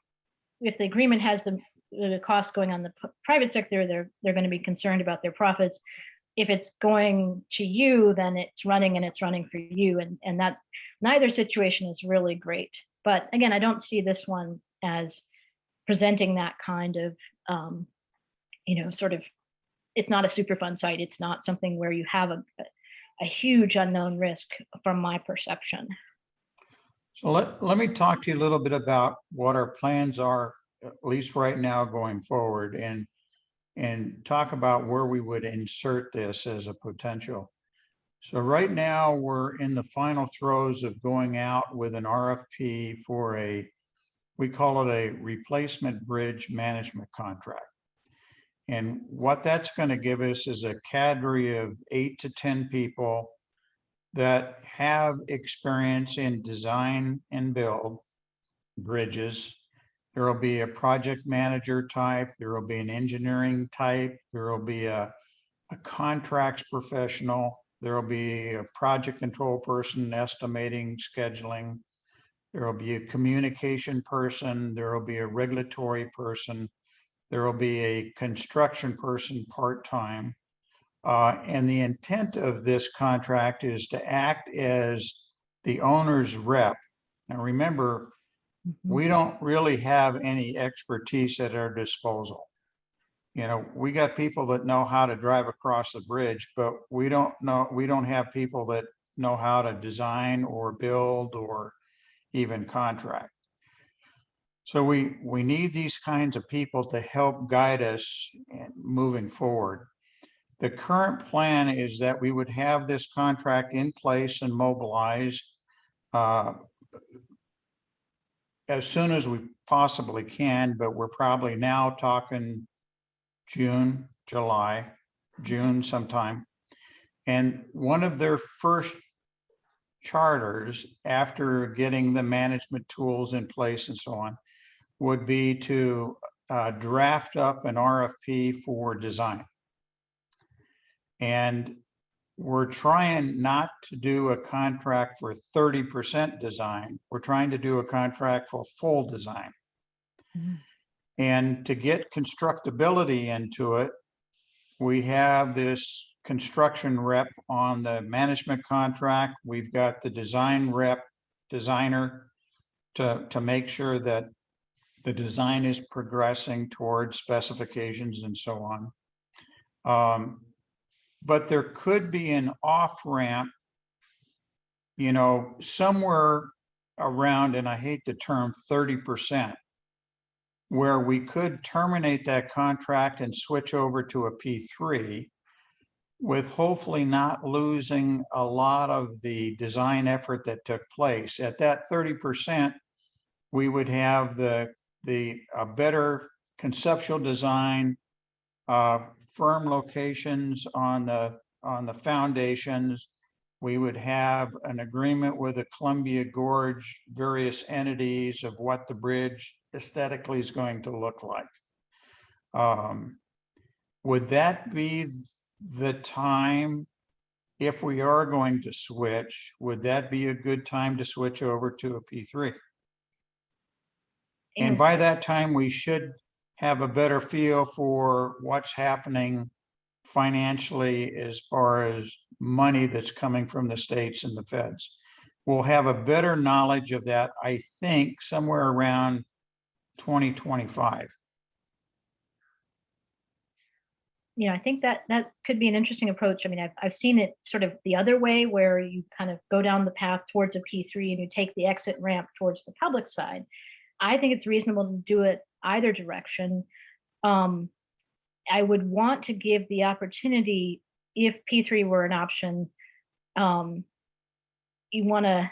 if the agreement has the cost going on the private sector, they're going to be concerned about their profits. If it's going to you, then it's running and it's running for you. And that neither situation is really great. But again, I don't see this one as presenting that kind of, sort of, it's not a Superfund site. It's not something where you have a huge unknown risk from my perception. So let me talk to you a little bit about what our plans are, at least right now going forward, and talk about where we would insert this as a potential. So right now we're in the final throes of going out with an RFP for we call it a replacement bridge management contract. And what that's going to give us is a cadre of 8 to 10 people that have experience in design and build bridges. There will be a project manager type, there will be an engineering type, there will be a contracts professional, there will be a project control person, estimating, scheduling, there will be a communication person, there will be a regulatory person, there will be a construction person part-time. And the intent of this contract is to act as the owner's rep. Now remember, we don't really have any expertise at our disposal. We got people that know how to drive across the bridge, but we don't have people that know how to design or build or even contract. So we need these kinds of people to help guide us in moving forward. The current plan is that we would have this contract in place and mobilized as soon as we possibly can, but we're probably now talking June, July, June sometime. And one of their first charters, after getting the management tools in place and so on, would be to draft up an RFP for design. And we're trying not to do a contract for 30% design. We're trying to do a contract for full design. And to get constructability into it, we have this construction rep on the management contract. We've got the design rep, designer, to make sure that the design is progressing towards specifications and so on. But there could be an off-ramp, you know, somewhere around, and I hate the term 30%, where we could terminate that contract and switch over to a P3 with hopefully not losing a lot of the design effort that took place. At that 30%, we would have a better conceptual design, firm locations on the foundations. We would have an agreement with the Columbia Gorge, various entities of what the bridge aesthetically is going to look like. Would that be the time, if we are going to switch, would that be a good time to switch over to a P3? And by that time, we should have a better feel for what's happening financially as far as money that's coming from the states and the feds. We'll have a better knowledge of that, I think, somewhere around 2025. I think that could be an interesting approach. I mean, I've seen it sort of the other way, where you kind of go down the path towards a P3 and you take the exit ramp towards the public side. I think it's reasonable to do it either direction. I would want to give the opportunity, if P3 were an option, you want to,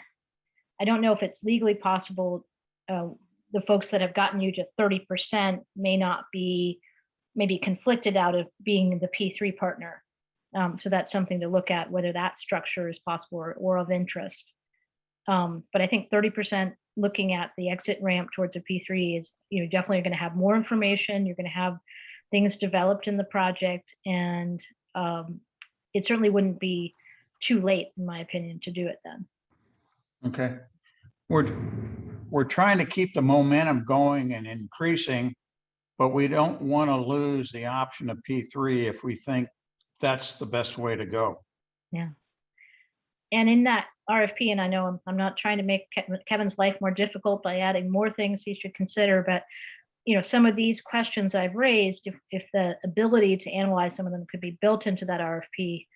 I don't know if it's legally possible. The folks that have gotten you to 30% may not be maybe conflicted out of being the P3 partner. So that's something to look at, whether that structure is possible or of interest. But I think 30% looking at the exit ramp towards a P3 is, definitely going to have more information. You're going to have things developed in the project, and it certainly wouldn't be too late, in my opinion, to do it then. Okay. We're trying to keep the momentum going and increasing, but we don't want to lose the option of P3 if we think that's the best way to go. Yeah. And in that RFP, and I know I'm not trying to make Kevin's life more difficult by adding more things he should consider, but some of these questions I've raised, if the ability to analyze some of them could be built into that RFP,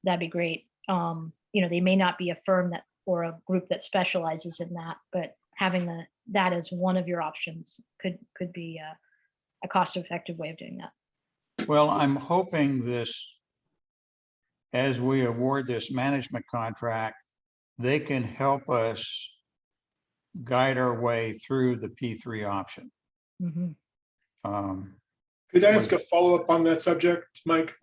that'd be great. They may not be a firm that or a group that specializes in that, but having that as one of your options could be a cost-effective way of doing that. Well, I'm hoping this, as we award this management contract, they can help us guide our way through the P3 option. Mm-hmm. Could I ask a follow-up on that subject, Mike?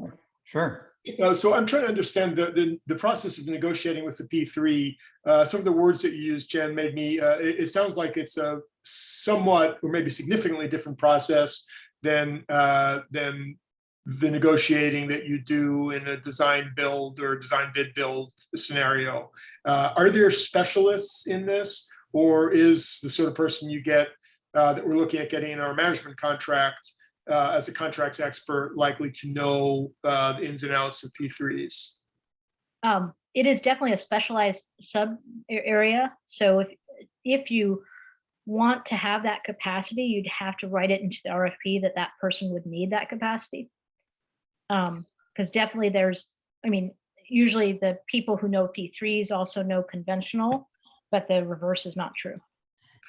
Sure. So I'm trying to understand the process of negotiating with the P3. Some of the words that you used, Jen, made me, it sounds like it's a somewhat or maybe significantly different process than the negotiating that you do in a design build or design bid build scenario. Are there specialists in this, or is the sort of person you get that we're looking at getting in our management contract as a contracts expert likely to know the ins and outs of P3s? It is definitely a specialized sub area. So if you want to have that capacity, you'd have to write it into the RFP that person would need that capacity. Because definitely usually the people who know P3s also know conventional, but the reverse is not true.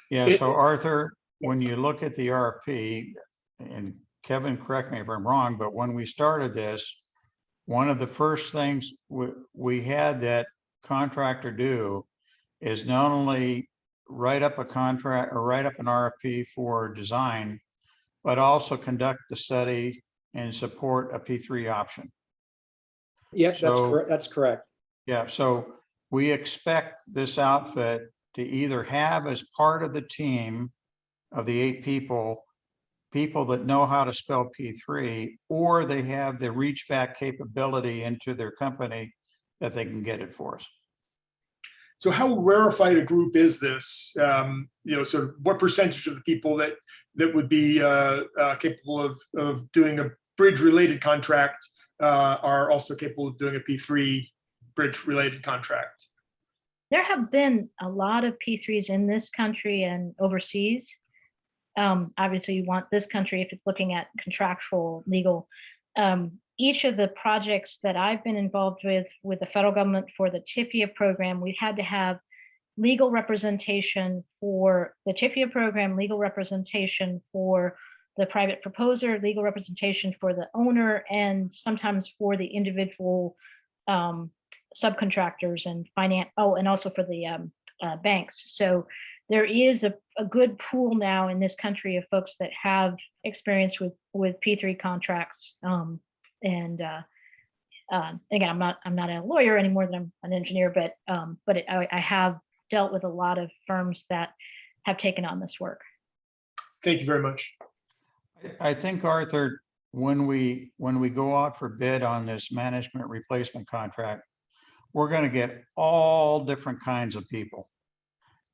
Yeah, It- so Arthur, when you look at the RFP, and Kevin, correct me if I'm wrong, but when we started this, one of the first things we had that contractor do is not only write up a contract or write up an RFP for design, but also conduct the study and support a P3 option. Yep, that's So- correct. That's correct. Yeah, so we expect this outfit to either have as part of the team of the 8 people, people that know how to spell P3, or they have the reach back capability into their company that they can get it for us. So how rarefied a group is this? Sort of what percentage of the people that would be capable of doing a bridge-related contract are also capable of doing a P3 bridge-related contract? There have been a lot of P3s in this country and overseas. Obviously, you want this country if it's looking at contractual legal. Each of the projects that I've been involved with the federal government for the TIFIA program, we had to have legal representation for the TIFIA program, legal representation for the private proposer, legal representation for the owner, and sometimes for the individual subcontractors and finance. Oh, and also for the banks. So there is a good pool now in this country of folks that have experience with P3 contracts. Again, I'm not a lawyer anymore than I'm an engineer, but I have dealt with a lot of firms that have taken on this work. Thank you very much. I think, Arthur, when we go out for bid on this management replacement contract, we're going to get all different kinds of people.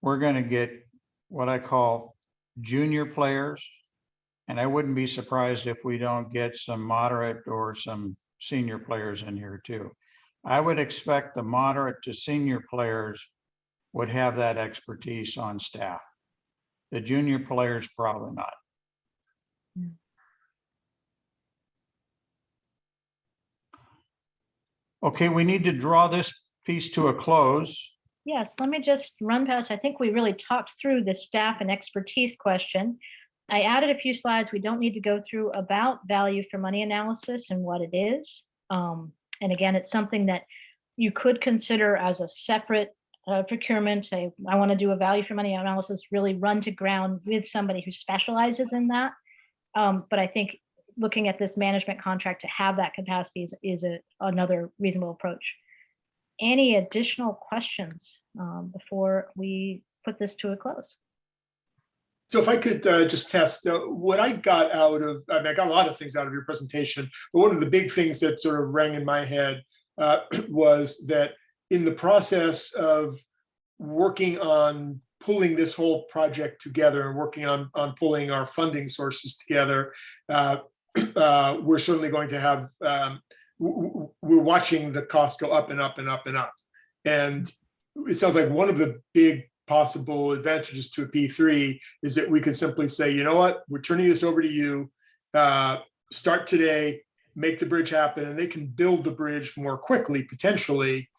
We're going to get what I call junior players. And I wouldn't be surprised if we don't get some moderate or some senior players in here too. I would expect the moderate to senior players would have that expertise on staff. The junior players probably not. Okay, we need to draw this piece to a close. Yes, let me just run past. I think we really talked through the staff and expertise question. I added a few slides we don't need to go through about value for money analysis and what it is. And again, it's something that you could consider as a separate procurement. Say, I want to do a value for money analysis, really run to ground with somebody who specializes in that. But I think looking at this management contract to have that capacity is another reasonable approach. Any additional questions before we put this to a close? So if I could just test what I got out of, I mean, I got a lot of things out of your presentation, but one of the big things that sort of rang in my head was that in the process of working on pulling this whole project together and working on pulling our funding sources together, we're certainly going to have, we're watching the costs go up and up and up and up. And it sounds like one of the big possible advantages to a P3 is that we could simply say, you know what, we're turning this over to you, start today, make the bridge happen, and they can build the bridge more quickly, potentially,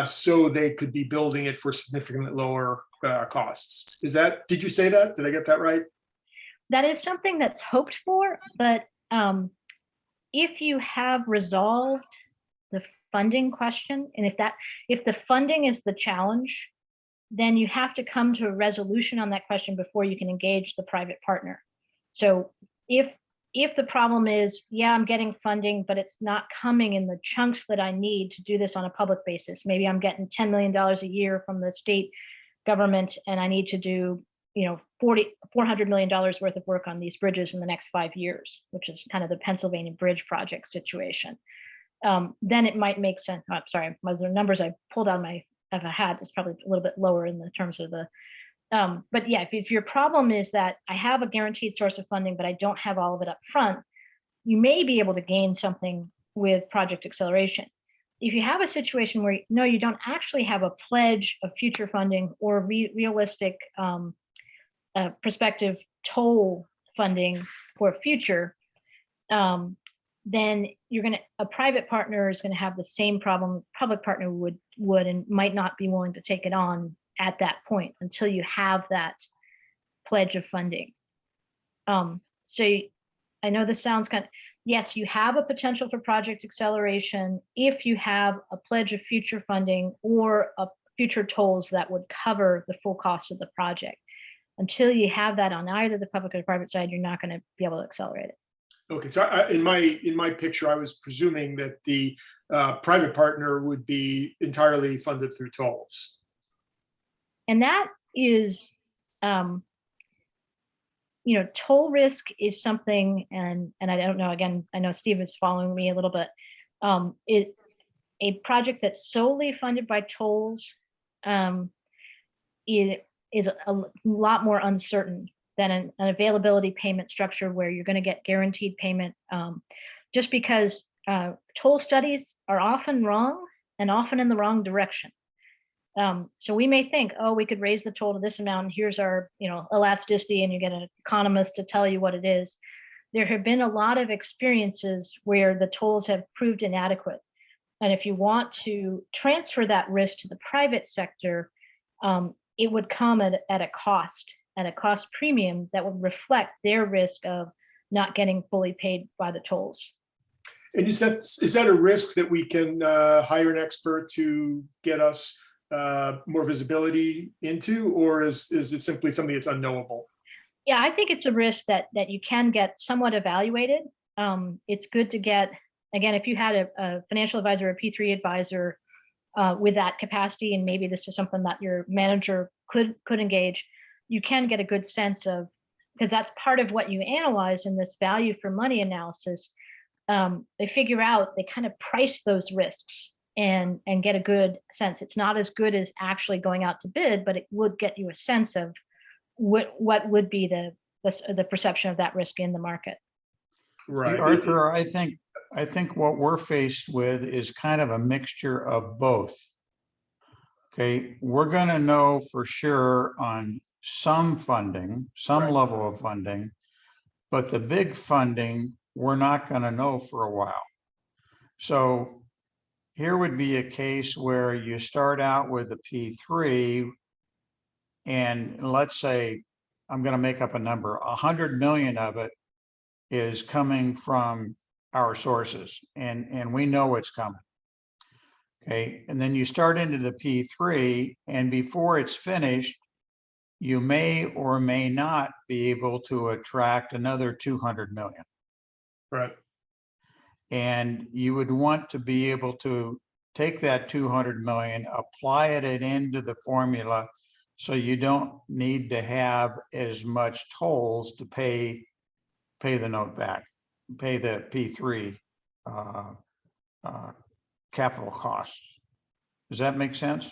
so they could be building it for significantly lower costs. Did you say that? Did I get that right? That is something that's hoped for, but if you have resolved the funding question, and if the funding is the challenge, then you have to come to a resolution on that question before you can engage the private partner. So if the problem is, yeah, I'm getting funding, but it's not coming in the chunks that I need to do this on a public basis. Maybe I'm getting $10 million a year from the state government, and I need to do, $400 million worth of work on these bridges in the next 5 years, which is kind of the Pennsylvania Bridge project situation. Then it might make sense. I'm sorry, the numbers I pulled out of a hat is probably a little bit lower in the terms of the, but yeah, if your problem is that I have a guaranteed source of funding, but I don't have all of it up front, you may be able to gain something with project acceleration. If you have a situation where, no, you don't actually have a pledge of future funding or realistic prospective toll funding for future, then a private partner is gonna have the same problem public partner would and might not be willing to take it on at that point until you have that pledge of funding. I know this sounds yes, you have a potential for project acceleration if you have a pledge of future funding or a future tolls that would cover the full cost of the project. Until you have that on either the public or the private side, you're not going to be able to accelerate it. Okay, so in my picture, I was presuming that the private partner would be entirely funded through tolls. And that is, toll risk is something, and I don't know, again, I know Steve is following me a little bit. A project that's solely funded by tolls it is a lot more uncertain than an availability payment structure where you're going to get guaranteed payment, just because toll studies are often wrong and often in the wrong direction. So we may think, oh, we could raise the toll to this amount, and here's our, elasticity, and you get an economist to tell you what it is. There have been a lot of experiences where the tolls have proved inadequate. And if you want to transfer that risk to the private sector, it would come at a cost premium that would reflect their risk of not getting fully paid by the tolls. And is that a risk that we can hire an expert to get us more visibility into, or is it simply something that's unknowable? Yeah, I think it's a risk that you can get somewhat evaluated. It's good to get, again, if you had a financial advisor, a P3 advisor with that capacity, and maybe this is something that your manager could engage, you can get a good sense of, because that's part of what you analyze in this value for money analysis. They figure out, they kind of price those risks and get a good sense. It's not as good as actually going out to bid, but it would get you a sense of what would be the perception of that risk in the market. Right. Arthur, I think what we're faced with is kind of a mixture of both. Okay, we're going to know for sure on some funding, some level of funding, but the big funding, we're not going to know for a while. So here would be a case where you start out with a P3, and let's say, I'm going to make up a number, 100 million of it is coming from our sources, and we know it's coming. Okay, and then you start into the P3, and before it's finished, you may or may not be able to attract another 200 million. Right. And you would want to be able to take that 200 million, apply it into the formula, so you don't need to have as much tolls to pay the note back, pay the P3 capital costs. Does that make sense?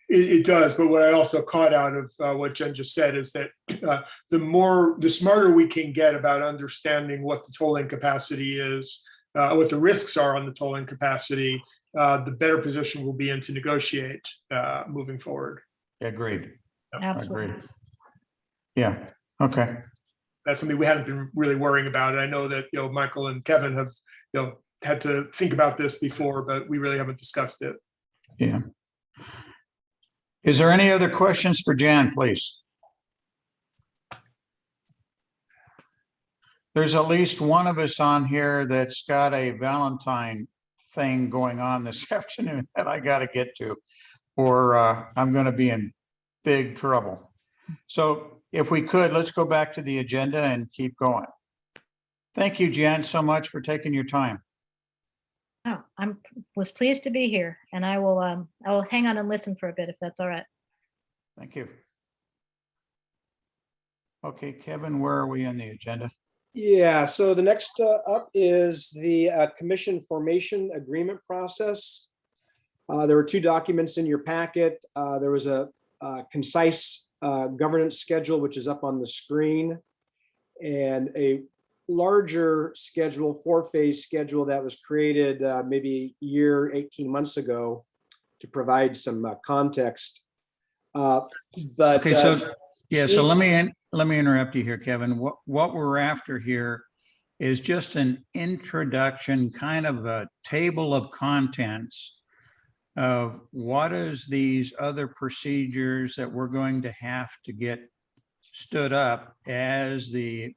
It does, but what I also caught out of what Jen just said is that the smarter we can get about understanding what the tolling capacity is, what the risks are on the tolling capacity, the better position we'll be in to negotiate moving forward. Agreed. Absolutely. Agreed. Yeah. Okay. That's something we hadn't been really worrying about. And I know that Michael and Kevin have had to think about this before, but we really haven't discussed it. Yeah. Is there any other questions for Jan, please? There's at least one of us on here that's got a Valentine thing going on this afternoon that I got to get to, or I'm going to be in big trouble. So if we could, let's go back to the agenda and keep going. Thank you, Jan, so much for taking your time. Oh, was pleased to be here, and I will hang on and listen for a bit if that's all right. Thank you. Okay, Kevin, where are we on the agenda? Yeah, so the next up is the commission formation agreement process. There were two documents in your packet. There was a concise governance schedule, which is up on the screen, and a larger schedule, 4-phase schedule that was created maybe a year, 18 months ago to provide some context. But Okay, so yeah, so let me interrupt you here, Kevin. What we're after here is just an introduction, kind of a table of contents of what is these other procedures that we're going to have to get stood up as the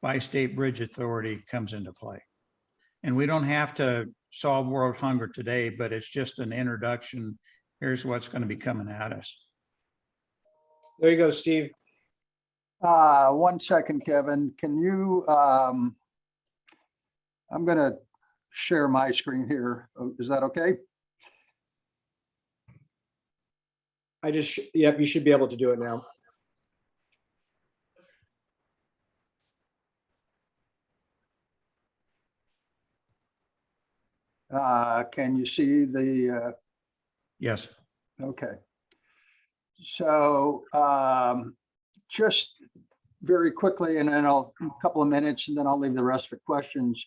Bi-State Bridge Authority comes into play. And we don't have to solve world hunger today, but it's just an introduction. Here's what's going to be coming at us. There you go, Steve. 1 second, Kevin. Can you, I'm going to share my screen here. Is that okay? Yep, you should be able to do it now. Can you see the, Yes. okay. So just very quickly, and then a couple of minutes, and then I'll leave the rest for questions.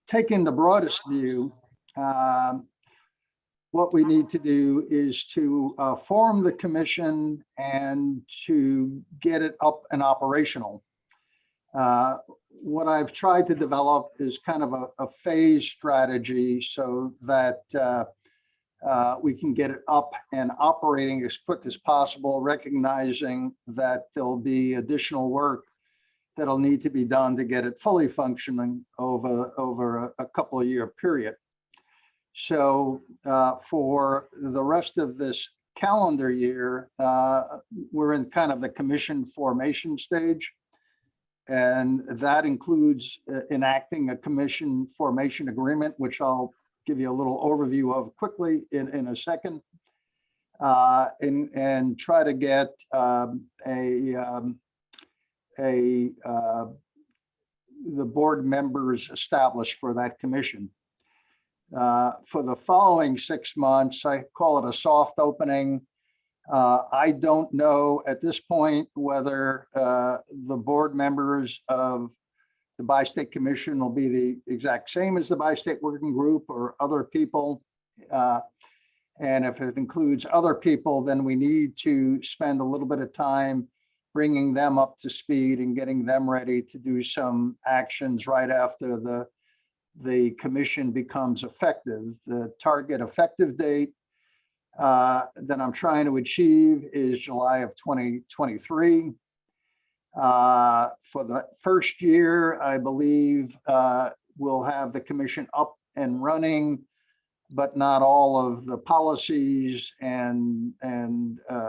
Taking the broadest view, what we need to do is to form the commission and to get it up and operational. What I've tried to develop is kind of a phase strategy so that we can get it up and operating as quick as possible, recognizing that there'll be additional work that'll need to be done to get it fully functioning over a couple of year period. So for the rest of this calendar year, we're in kind of the commission formation stage. And that includes enacting a commission formation agreement, which I'll give you a little overview of quickly in a second, and try to get the board members established for that commission. For the following 6 months, I call it a soft opening. I don't know at this point whether the board members of the Bi-State Commission will be the exact same as the Bi-State Working Group or other people. And if it includes other people, then we need to spend a little bit of time bringing them up to speed and getting them ready to do some actions right after the commission becomes effective. The target effective date that I'm trying to achieve is July of 2023. For the first year, I believe we'll have the commission up and running, but not all of the policies and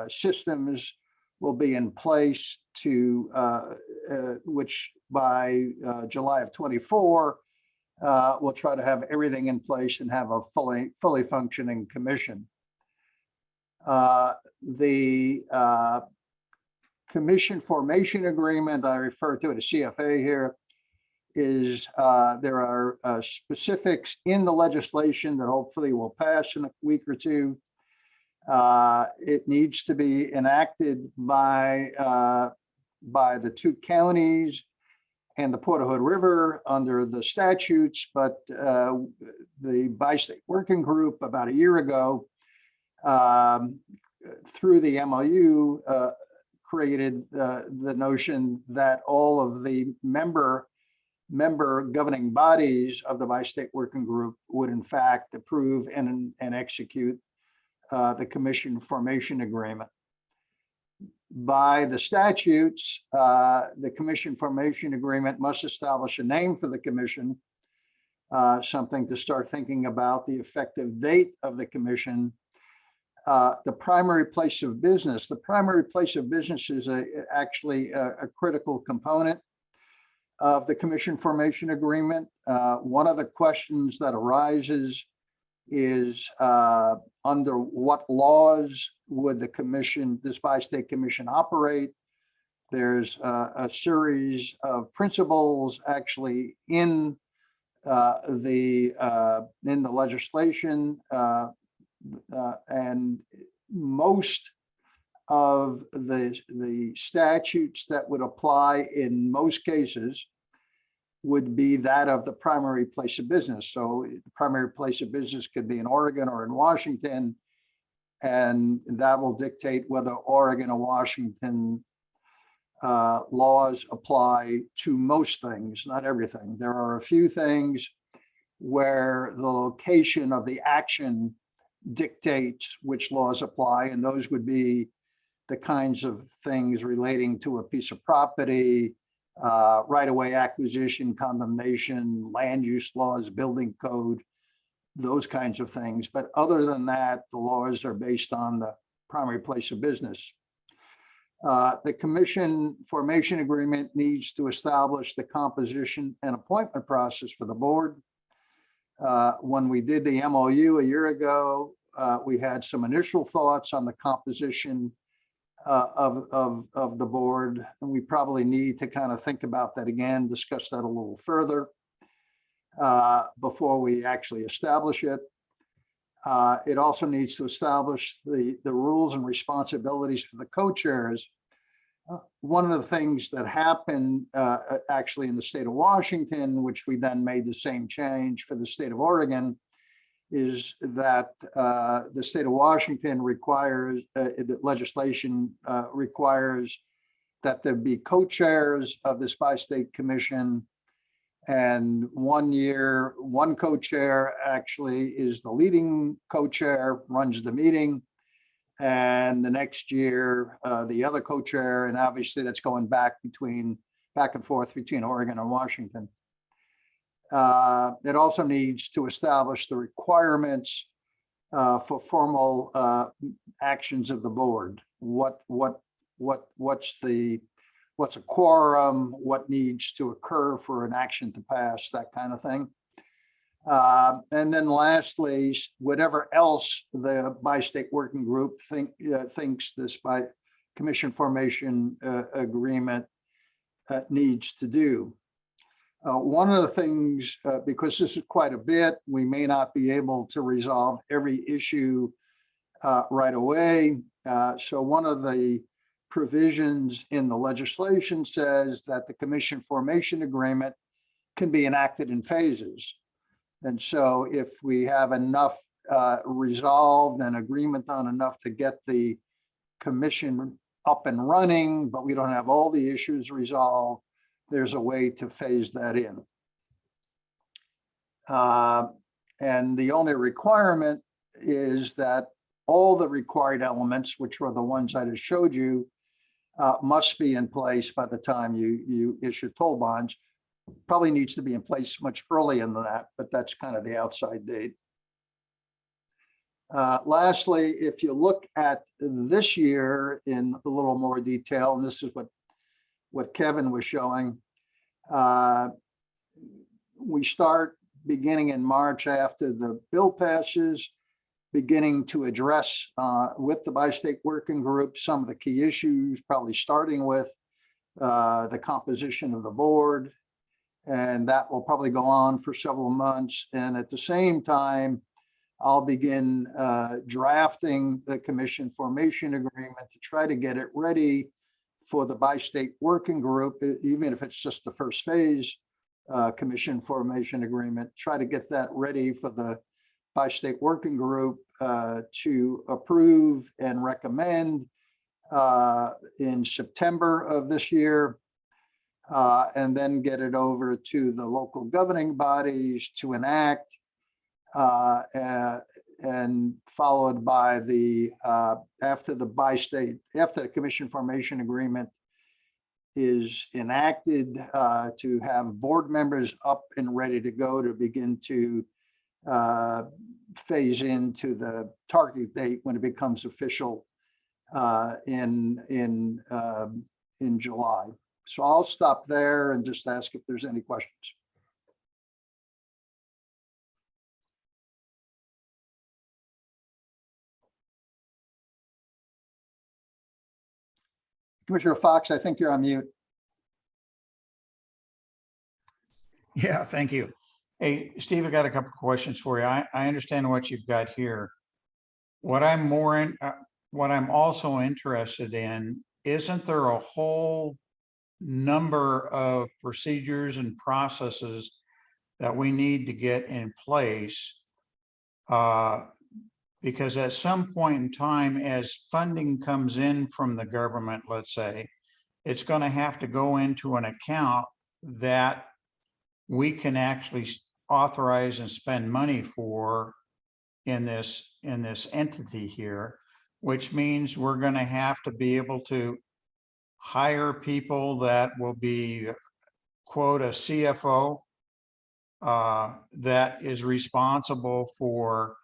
systems will be in place to which by July of 24, we'll try to have everything in place and have a fully functioning commission. The commission formation agreement, I refer to it as CFA here, is there are specifics in the legislation that hopefully will pass in a week or two. It needs to be enacted by the 2 counties and the Port Hood River under the statutes, but the Bi-State Working Group about a year ago through the MOU created the notion that all of the member governing bodies of the Bi-State Working Group would in fact approve and execute the commission formation agreement. By the statutes, the commission formation agreement must establish a name for the commission, something to start thinking about, the effective date of the commission, the primary place of business. The primary place of business is actually a critical component of the commission formation agreement. One of the questions that arises is under what laws would the commission, this Bi-State Commission, operate? There's a series of principles actually in the legislation, and most of the statutes that would apply in most cases would be that of the primary place of business. So the primary place of business could be in Oregon or in Washington, and that will dictate whether Oregon or Washington laws apply to most things, not everything. There are a few things where the location of the action dictates which laws apply, and those would be the kinds of things relating to a piece of property, right-of-way acquisition, condemnation, land use laws, building code, those kinds of things. But other than that, the laws are based on the primary place of business. The commission formation agreement needs to establish the composition and appointment process for the board. When we did the MOU a year ago, we had some initial thoughts on the composition of the board, and we probably need to kind of think about that again, discuss that a little further before we actually establish it. It also needs to establish the rules and responsibilities for the co-chairs. One of the things that happened actually in the state of Washington, which we then made the same change for the state of Oregon, is that the state of Washington requires, the legislation requires that there be co-chairs of this bi-state commission. And 1 year, one co-chair actually is the leading co-chair, runs the meeting. And the next year, the other co-chair, and obviously that's going back and forth between Oregon and Washington. It also needs to establish the requirements for formal actions of the board. What's a quorum? What needs to occur for an action to pass? That kind of thing. And then lastly, whatever else the bi-state working group thinks this commission formation agreement needs to do. One of the things, because this is quite a bit, we may not be able to resolve every issue right away. So one of the provisions in the legislation says that the commission formation agreement can be enacted in phases. And so if we have enough resolved and agreement on enough to get the commission up and running, but we don't have all the issues resolved, there's a way to phase that in. And the only requirement is that all the required elements, which were the ones I just showed you, must be in place by the time you issue toll bonds. Probably needs to be in place much earlier than that, but that's kind of the outside date. Lastly, if you look at this year in a little more detail, and this is what Kevin was showing, we start beginning in March after the bill passes, beginning to address with the bi-state working group some of the key issues, probably starting with the composition of the board. And that will probably go on for several months. And at the same time, I'll begin drafting the commission formation agreement to try to get it ready for the bi-state working group, even if it's just the first phase commission formation agreement, try to get that ready for the bi-state working group to approve and recommend in September of this year. And then get it over to the local governing bodies to enact, and followed by after the commission formation agreement is enacted, to have board members up and ready to go to begin to phase into the target date when it becomes official in July. So I'll stop there and just ask if there's any questions. Commissioner Fox, I think you're on mute. Yeah, thank you. Hey, Steve, I got a couple of questions for you. I understand what you've got here. What I'm also interested in, isn't there a whole number of procedures and processes that we need to get in place? Because at some point in time, as funding comes in from the government, let's say, it's going to have to go into an account that we can actually authorize and spend money for in this entity here, which means we're going to have to be able to hire people that will be, quote, a CFO that is responsible for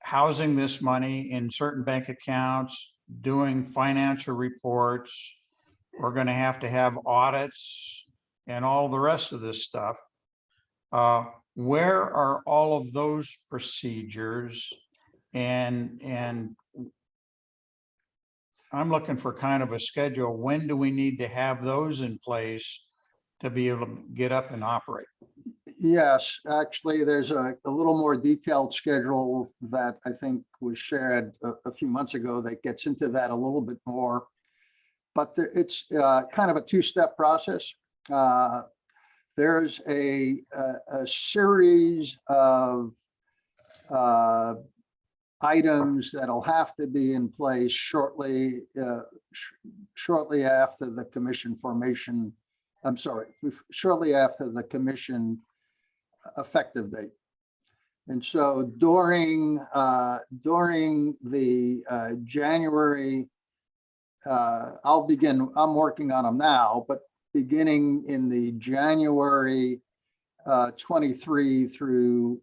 housing this money in certain bank accounts, doing financial reports. We're going to have audits and all the rest of this stuff. Where are all of those procedures? And I'm looking for kind of a schedule. When do we need to have those in place to be able to get up and operate? Yes, actually, there's a little more detailed schedule that I think was shared a few months ago that gets into that a little bit more. But it's kind of a two-step process. There's a series of items that'll have to be in place shortly after the commission formation. I'm sorry, shortly after the commission effective date. And so during the January, I'm working on them now, but beginning in the January 23 through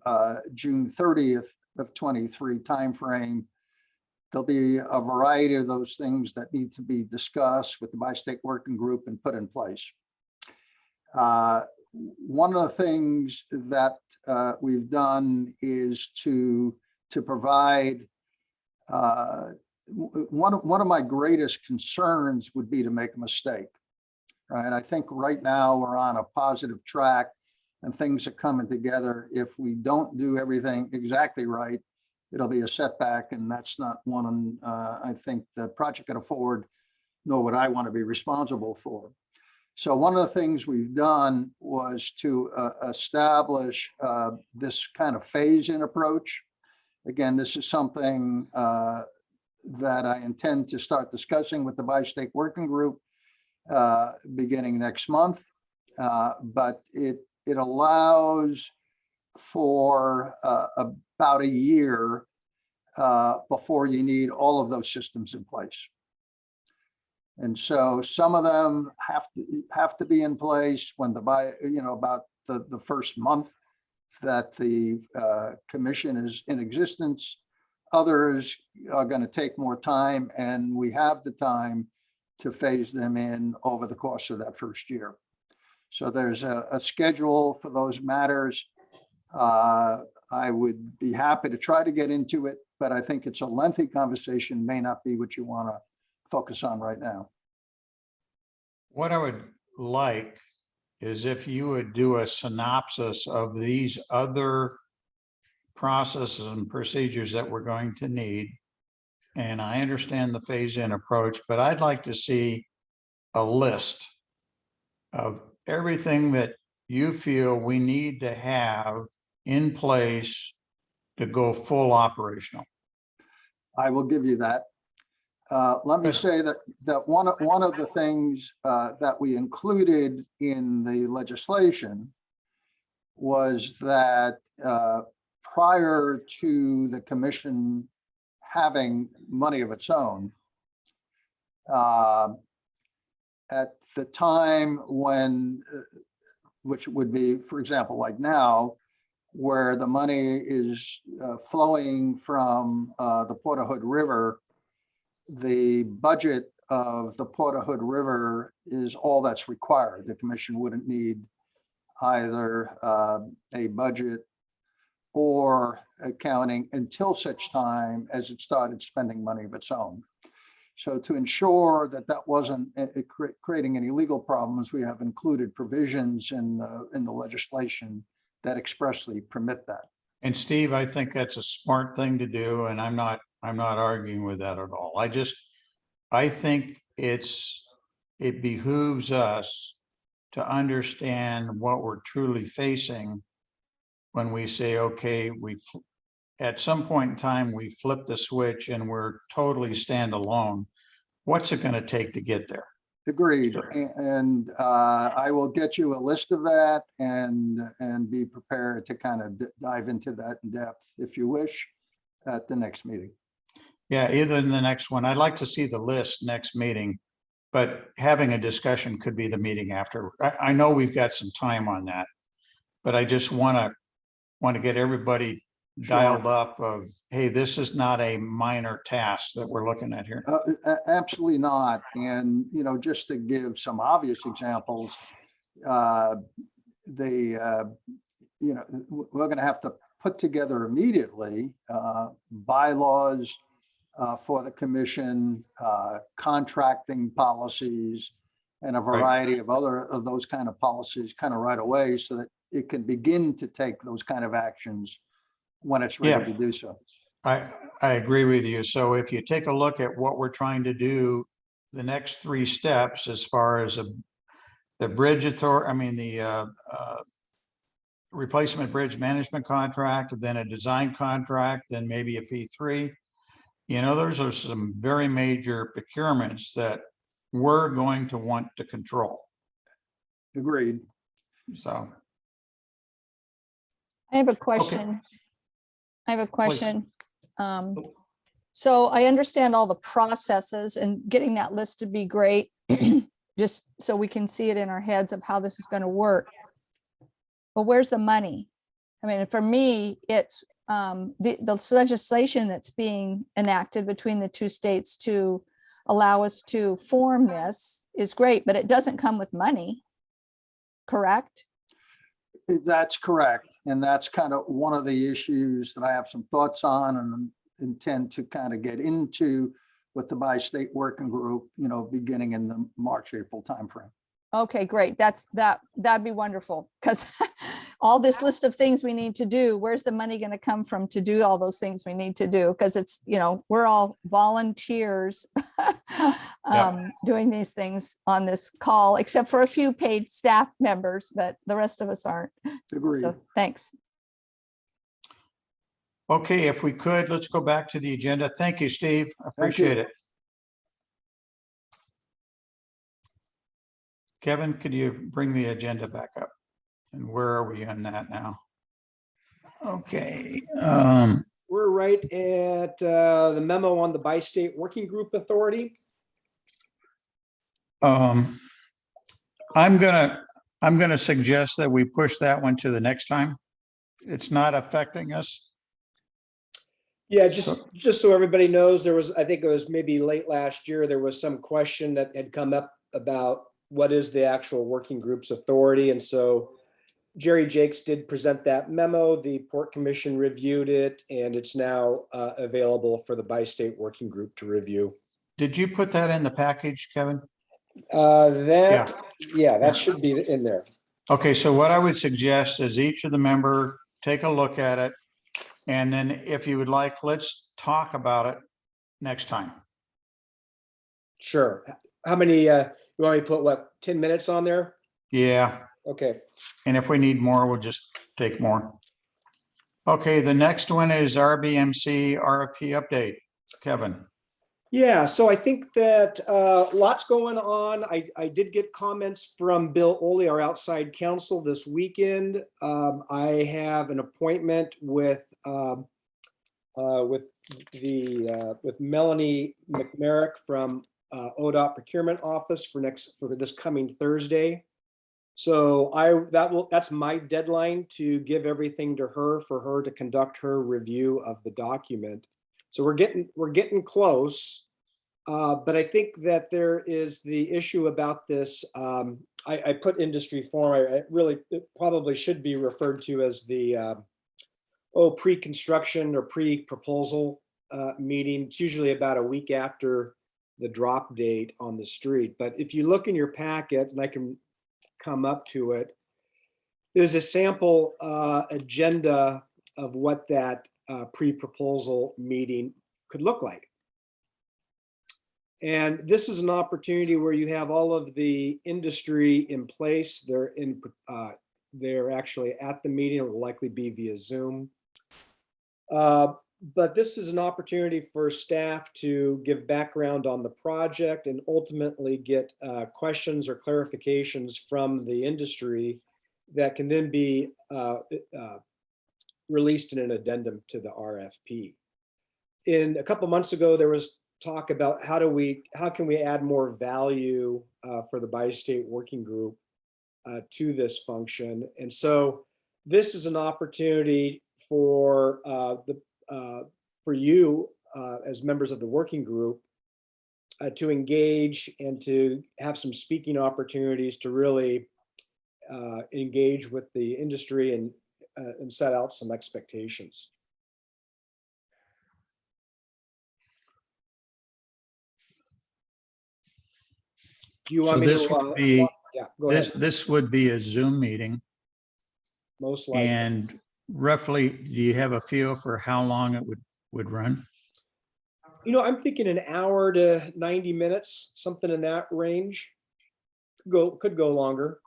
June 30th of 23 timeframe, there'll be a variety of those things that need to be discussed with the Bi-State Working Group and put in place. One of the things that we've done is to provide, one of my greatest concerns would be to make a mistake, right? I think right now we're on a positive track and things are coming together. If we don't do everything exactly right, it'll be a setback, and that's not one I think the project can afford, nor would I want to be responsible for. So one of the things we've done was to establish this kind of phase-in approach. Again, this is something that I intend to start discussing with the Bi-State Working Group beginning next month. But it allows for about a year before you need all of those systems in place. And so some of them have to be in place when about the first month that the commission is in existence. Others are going to take more time, and we have the time to phase them in over the course of that first year. So there's a schedule for those matters. I would be happy to try to get into it, but I think it's a lengthy conversation, may not be what you want to focus on right now. What I would like is if you would do a synopsis of these other processes and procedures that we're going to need. And I understand the phase-in approach, but I'd like to see a list of everything that you feel we need to have in place to go full operational. I will give you that. Let me say that one of the things that we included in the legislation was that prior to the commission having money of its own, at the time when, which would be, for example, like now, where the money is flowing from the Port Hood River, the budget of the Port Hood River is all that's required. The commission wouldn't need either a budget or accounting until such time as it started spending money of its own. So to ensure that that wasn't creating any legal problems, we have included provisions in the legislation that expressly permit that. And Steve, I think that's a smart thing to do, and I'm not arguing with that at all. I think it behooves us to understand what we're truly facing when we say, okay, at some point in time, we flip the switch and we're totally standalone. What's it going to take to get there? Agreed. Sure. And I will get you a list of that and be prepared to kind of dive into that in depth if you wish at the next meeting. Yeah, either in the next one. I'd like to see the list next meeting, but having a discussion could be the meeting after. I know we've got some time on that, but I just want to get everybody dialed up of, hey, this is not a minor task that we're looking at here. Absolutely not. And, you know, just to give some obvious examples, we're going to have to put together immediately bylaws for the commission, contracting policies, and a variety of other of those kind of policies kind of right away so that it can begin to take those kind of actions when it's ready to do so. I agree with you. So if you take a look at what we're trying to do, the next 3 steps as far as the bridge authority, I mean, the replacement bridge management contract, then a design contract, then maybe a P3. You know, those are some very major procurements that we're going to want to control. Agreed. So, I have a question. I have a question. So I understand all the processes and getting that list would be great, just so we can see it in our heads of how this is going to work. But where's the money? I mean, for me, it's the legislation that's being enacted between the 2 states to allow us to form this is great, but it doesn't come with money, correct? That's correct. And that's kind of one of the issues that I have some thoughts on and intend to kind of get into with the bi-state working group, you know, beginning in the March, April timeframe. Okay, great. That'd be wonderful, because all this list of things we need to do, where's the money going to come from to do all those things we need to do? Because it's, you know, we're all volunteers doing these things on this call, except for a few paid staff members, but the rest of us aren't. Agreed. So thanks. okay, if we could, let's go back to the agenda. Thank you, Steve. I appreciate it. Kevin, could you bring the agenda back up? And where are we on that now? Okay. We're right at the memo on the bi-state working group authority. I'm gonna suggest that we push that one to the next time. It's not affecting us. Yeah, just so everybody knows, there was, I think it was maybe late last year, there was some question that had come up about what is the actual working group's authority. And so Jerry Jakes did present that memo. The Port Commission reviewed it, and it's now available for the bi-state working group to review. Did you put that in the package, Kevin? That should be in there. Okay, so what I would suggest is each of the member take a look at it. And then if you would like, let's talk about it next time. Sure. How many, you want me to put what, 10 minutes on there? Yeah. Okay. And if we need more, we'll just take more. Okay, the next one is RBMC RFP update. Kevin. Yeah, so I think that lots going on. I did get comments from Bill Oley, our outside counsel, this weekend. I have an appointment with Melanie McMerrick from ODOT Procurement Office for this coming Thursday. So that's my deadline to give everything to her for her to conduct her review of the document. So we're getting close, but I think that there is the issue about this. I put industry forum. It probably should be referred to as the pre-construction or pre-proposal meeting. It's usually about a week after the drop date on the street. But if you look in your packet, and I can come up to it, there's a sample agenda of what that pre-proposal meeting could look like. And this is an opportunity where you have all of the industry in place. They're actually at the meeting. It will likely be via Zoom. But this is an opportunity for staff to give background on the project and ultimately get questions or clarifications from the industry that can then be released in an addendum to the RFP. A couple months ago, there was talk about how can we add more value for the Bi-State Working Group to this function. And so this is an opportunity for you as members of the working group to engage and to have some speaking opportunities to really engage with the industry and set out some expectations. Do you want So me this to? would be, Yeah, go ahead. this would be a Zoom meeting. Most likely. And roughly, do you have a feel for how long it would run? I'm thinking an hour to 90 minutes, something in that range. Could go longer.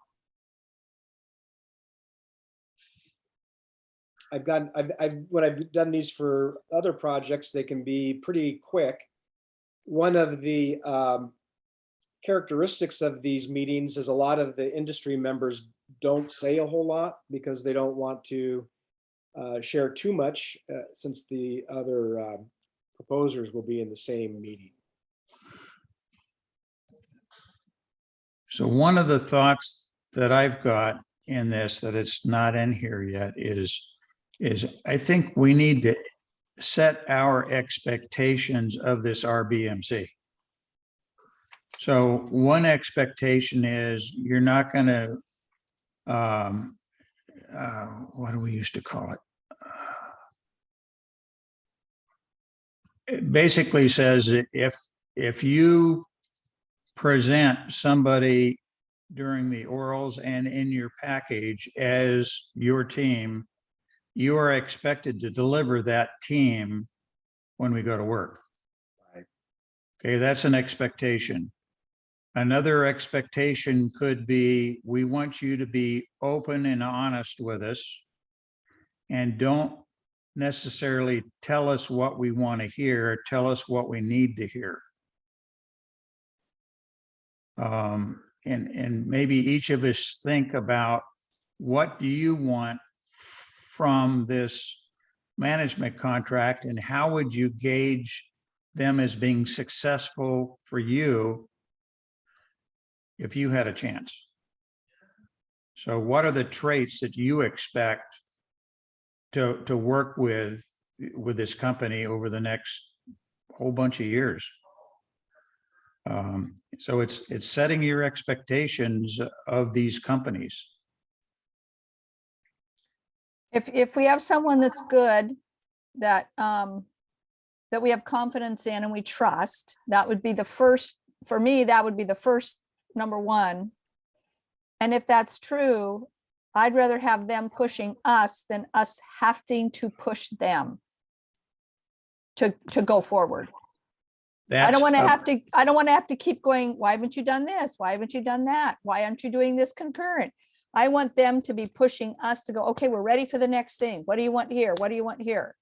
When I've done these for other projects, they can be pretty quick. One of the characteristics of these meetings is a lot of the industry members don't say a whole lot because they don't want to share too much since the other proposers will be in the same meeting. So one of the thoughts that I've got in this, that it's not in here yet, is I think we need to set our expectations of this RBMC. So one expectation is you're not going to, what do we used to call it? It basically says that if you present somebody during the orals and in your package as your team, you are expected to deliver that team when we go to work. Right. Okay, that's an expectation. Another expectation could be, we want you to be open and honest with us and don't necessarily tell us what we want to hear, tell us what we need to hear. And maybe each of us think about, what do you want from this management contract and how would you gauge them as being successful for you if you had a chance? So what are the traits that you expect to work with this company over the next whole bunch of years? So it's setting your expectations of these companies. If we have someone that's good, that that we have confidence in and we trust, that would be the first, for me, that would be the first number one. And if that's true, I'd rather have them pushing us than us having to push them to go forward. I don't want to have to keep going, why haven't you done this? Why haven't you done that? Why aren't you doing this concurrent? I want them to be pushing us to go, okay, we're ready for the next thing. What do you want here? What do you want here?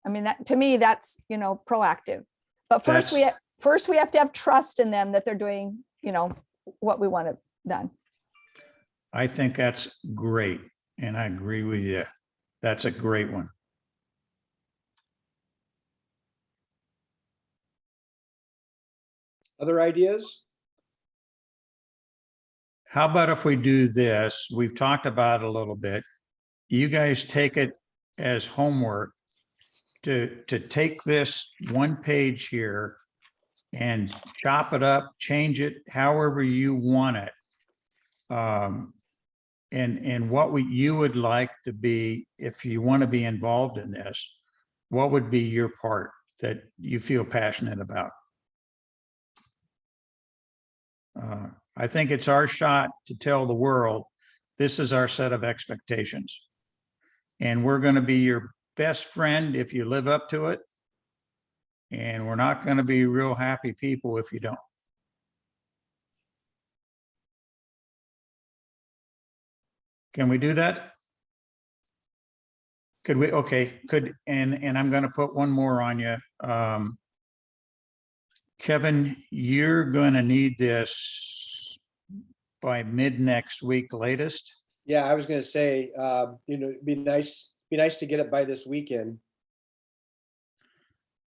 I mean, that to me, that's, proactive. But first we have to have trust in them that they're doing, what we want done. I think that's great. And I agree with you. That's a great one. Other ideas? How about if we do this? We've talked about it a little bit. You guys take it as homework to take this one page here and chop it up, change it however you want it. And what you would like to be, if you want to be involved in this, what would be your part that you feel passionate about? I think it's our shot to tell the world, this is our set of expectations. And we're going to be your best friend if you live up to it. And we're not going to be real happy people if you don't. Can we do that? Could we, okay, and I'm gonna put one more on you. Kevin, you're gonna need this by mid next week latest. Yeah, I was gonna say, it'd be nice to get it by this weekend.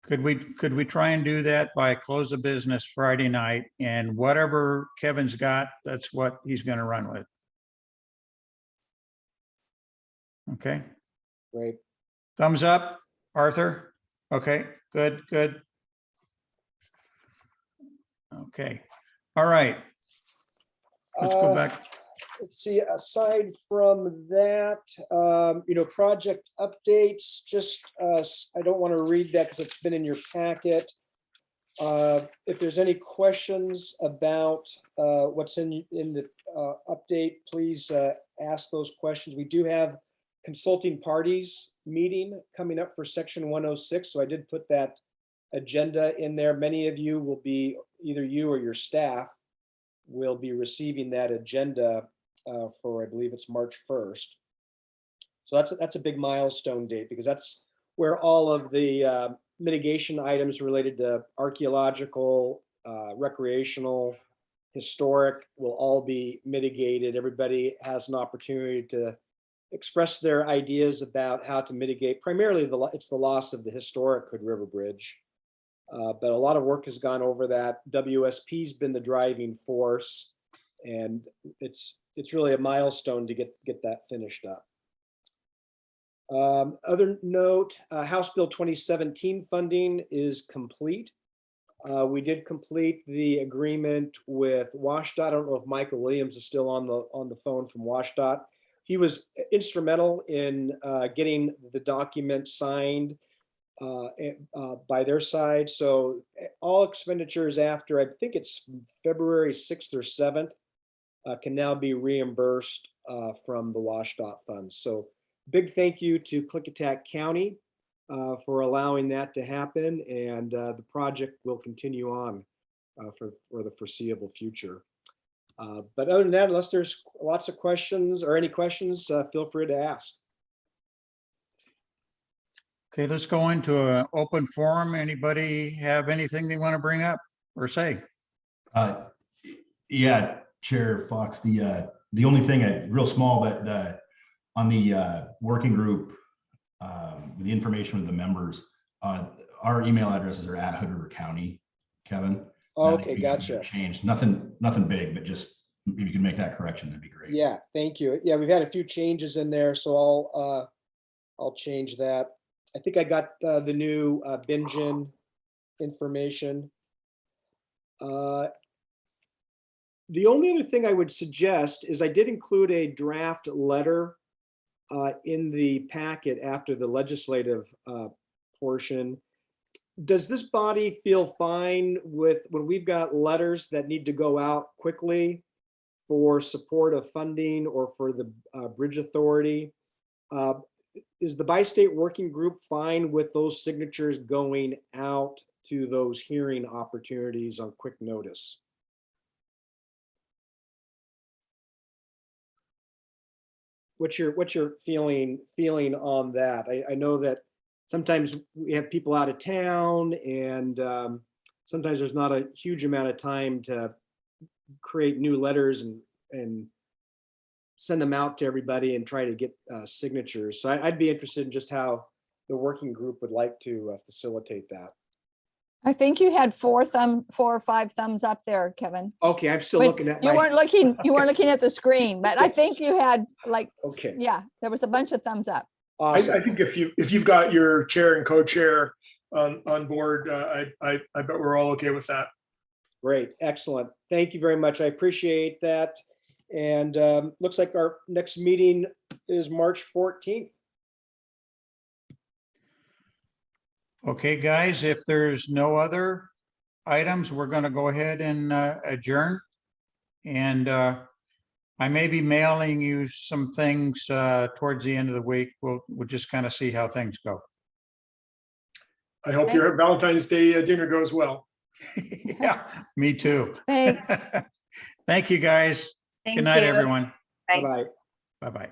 Could we try and do that by close of business Friday night, and whatever Kevin's got, that's what he's gonna run with? Okay, Great. thumbs up, Arthur? Okay, good. Okay, all right. Let's go back. Let's see, aside from that, project updates, just, I don't want to read that because it's been in your packet. If there's any questions about what's in the update, please ask those questions. We do have consulting parties meeting coming up for section 106, so I did put that agenda in there. Many of you will be, either you or your staff will be receiving that agenda for, I believe it's March 1st. So that's a big milestone date, because that's where all of the mitigation items related to archaeological, recreational, historic will all be mitigated. Everybody has an opportunity to express their ideas about how to mitigate. Primarily, it's the loss of the historic Hood River Bridge. But a lot of work has gone over that. WSP's been the driving force, and it's really a milestone to get that finished up. Other note, House Bill 2017 funding is complete. We did complete the agreement with WashDOT. I don't know if Michael Williams is still on the phone from WashDOT. He was instrumental in getting the document signed by their side. So all expenditures after, I think it's February 6th or 7th, can now be reimbursed from the WashDOT funds. So big thank you to Klickitat County for allowing that to happen, and the project will continue on for the foreseeable future. But other than that, unless there's lots of questions or any questions, feel free to ask. Okay, let's go into an open forum. Anybody have anything they want to bring up or say? Yeah, Chair Fox, the only thing, real small, but on the working group, the information with the members, our email addresses are at Hood River County, Kevin. Okay, gotcha. Changed, nothing big, but just if you can make that correction, that'd be great. Yeah, thank you. Yeah, we've had a few changes in there, so I'll change that. I think I got the new Bingen information. The only other thing I would suggest is I did include a draft letter in the packet after the legislative portion. Does this body feel fine with when we've got letters that need to go out quickly for support of funding or for the Bridge Authority? Is the Bi-State Working Group fine with those signatures going out to those hearing opportunities on quick notice? What's your feeling on that? I know that sometimes we have people out of town, and sometimes there's not a huge amount of time to create new letters and send them out to everybody and try to get signatures. So I'd be interested in just how the working group would like to facilitate that. I think you had 4 or 5 thumbs up there, Kevin. Okay, I'm still Wait, looking at you my. weren't looking at the screen, but I think you had like, Okay, yeah, there was a bunch of thumbs up. I awesome. think if you've got your chair and co-chair on board, I bet we're all okay with that. Great, excellent. Thank you very much. I appreciate that. And looks like our next meeting is March 14th. Okay, guys, if there's no other items, we're going to go ahead and adjourn. And I may be mailing you some things towards the end of the week. We'll just kind of see how things go. I hope your Valentine's Day dinner goes well. Yeah, me too. Thanks. Thank you, guys. Thank Good night, you. everyone. Bye. Bye-bye. Bye-bye.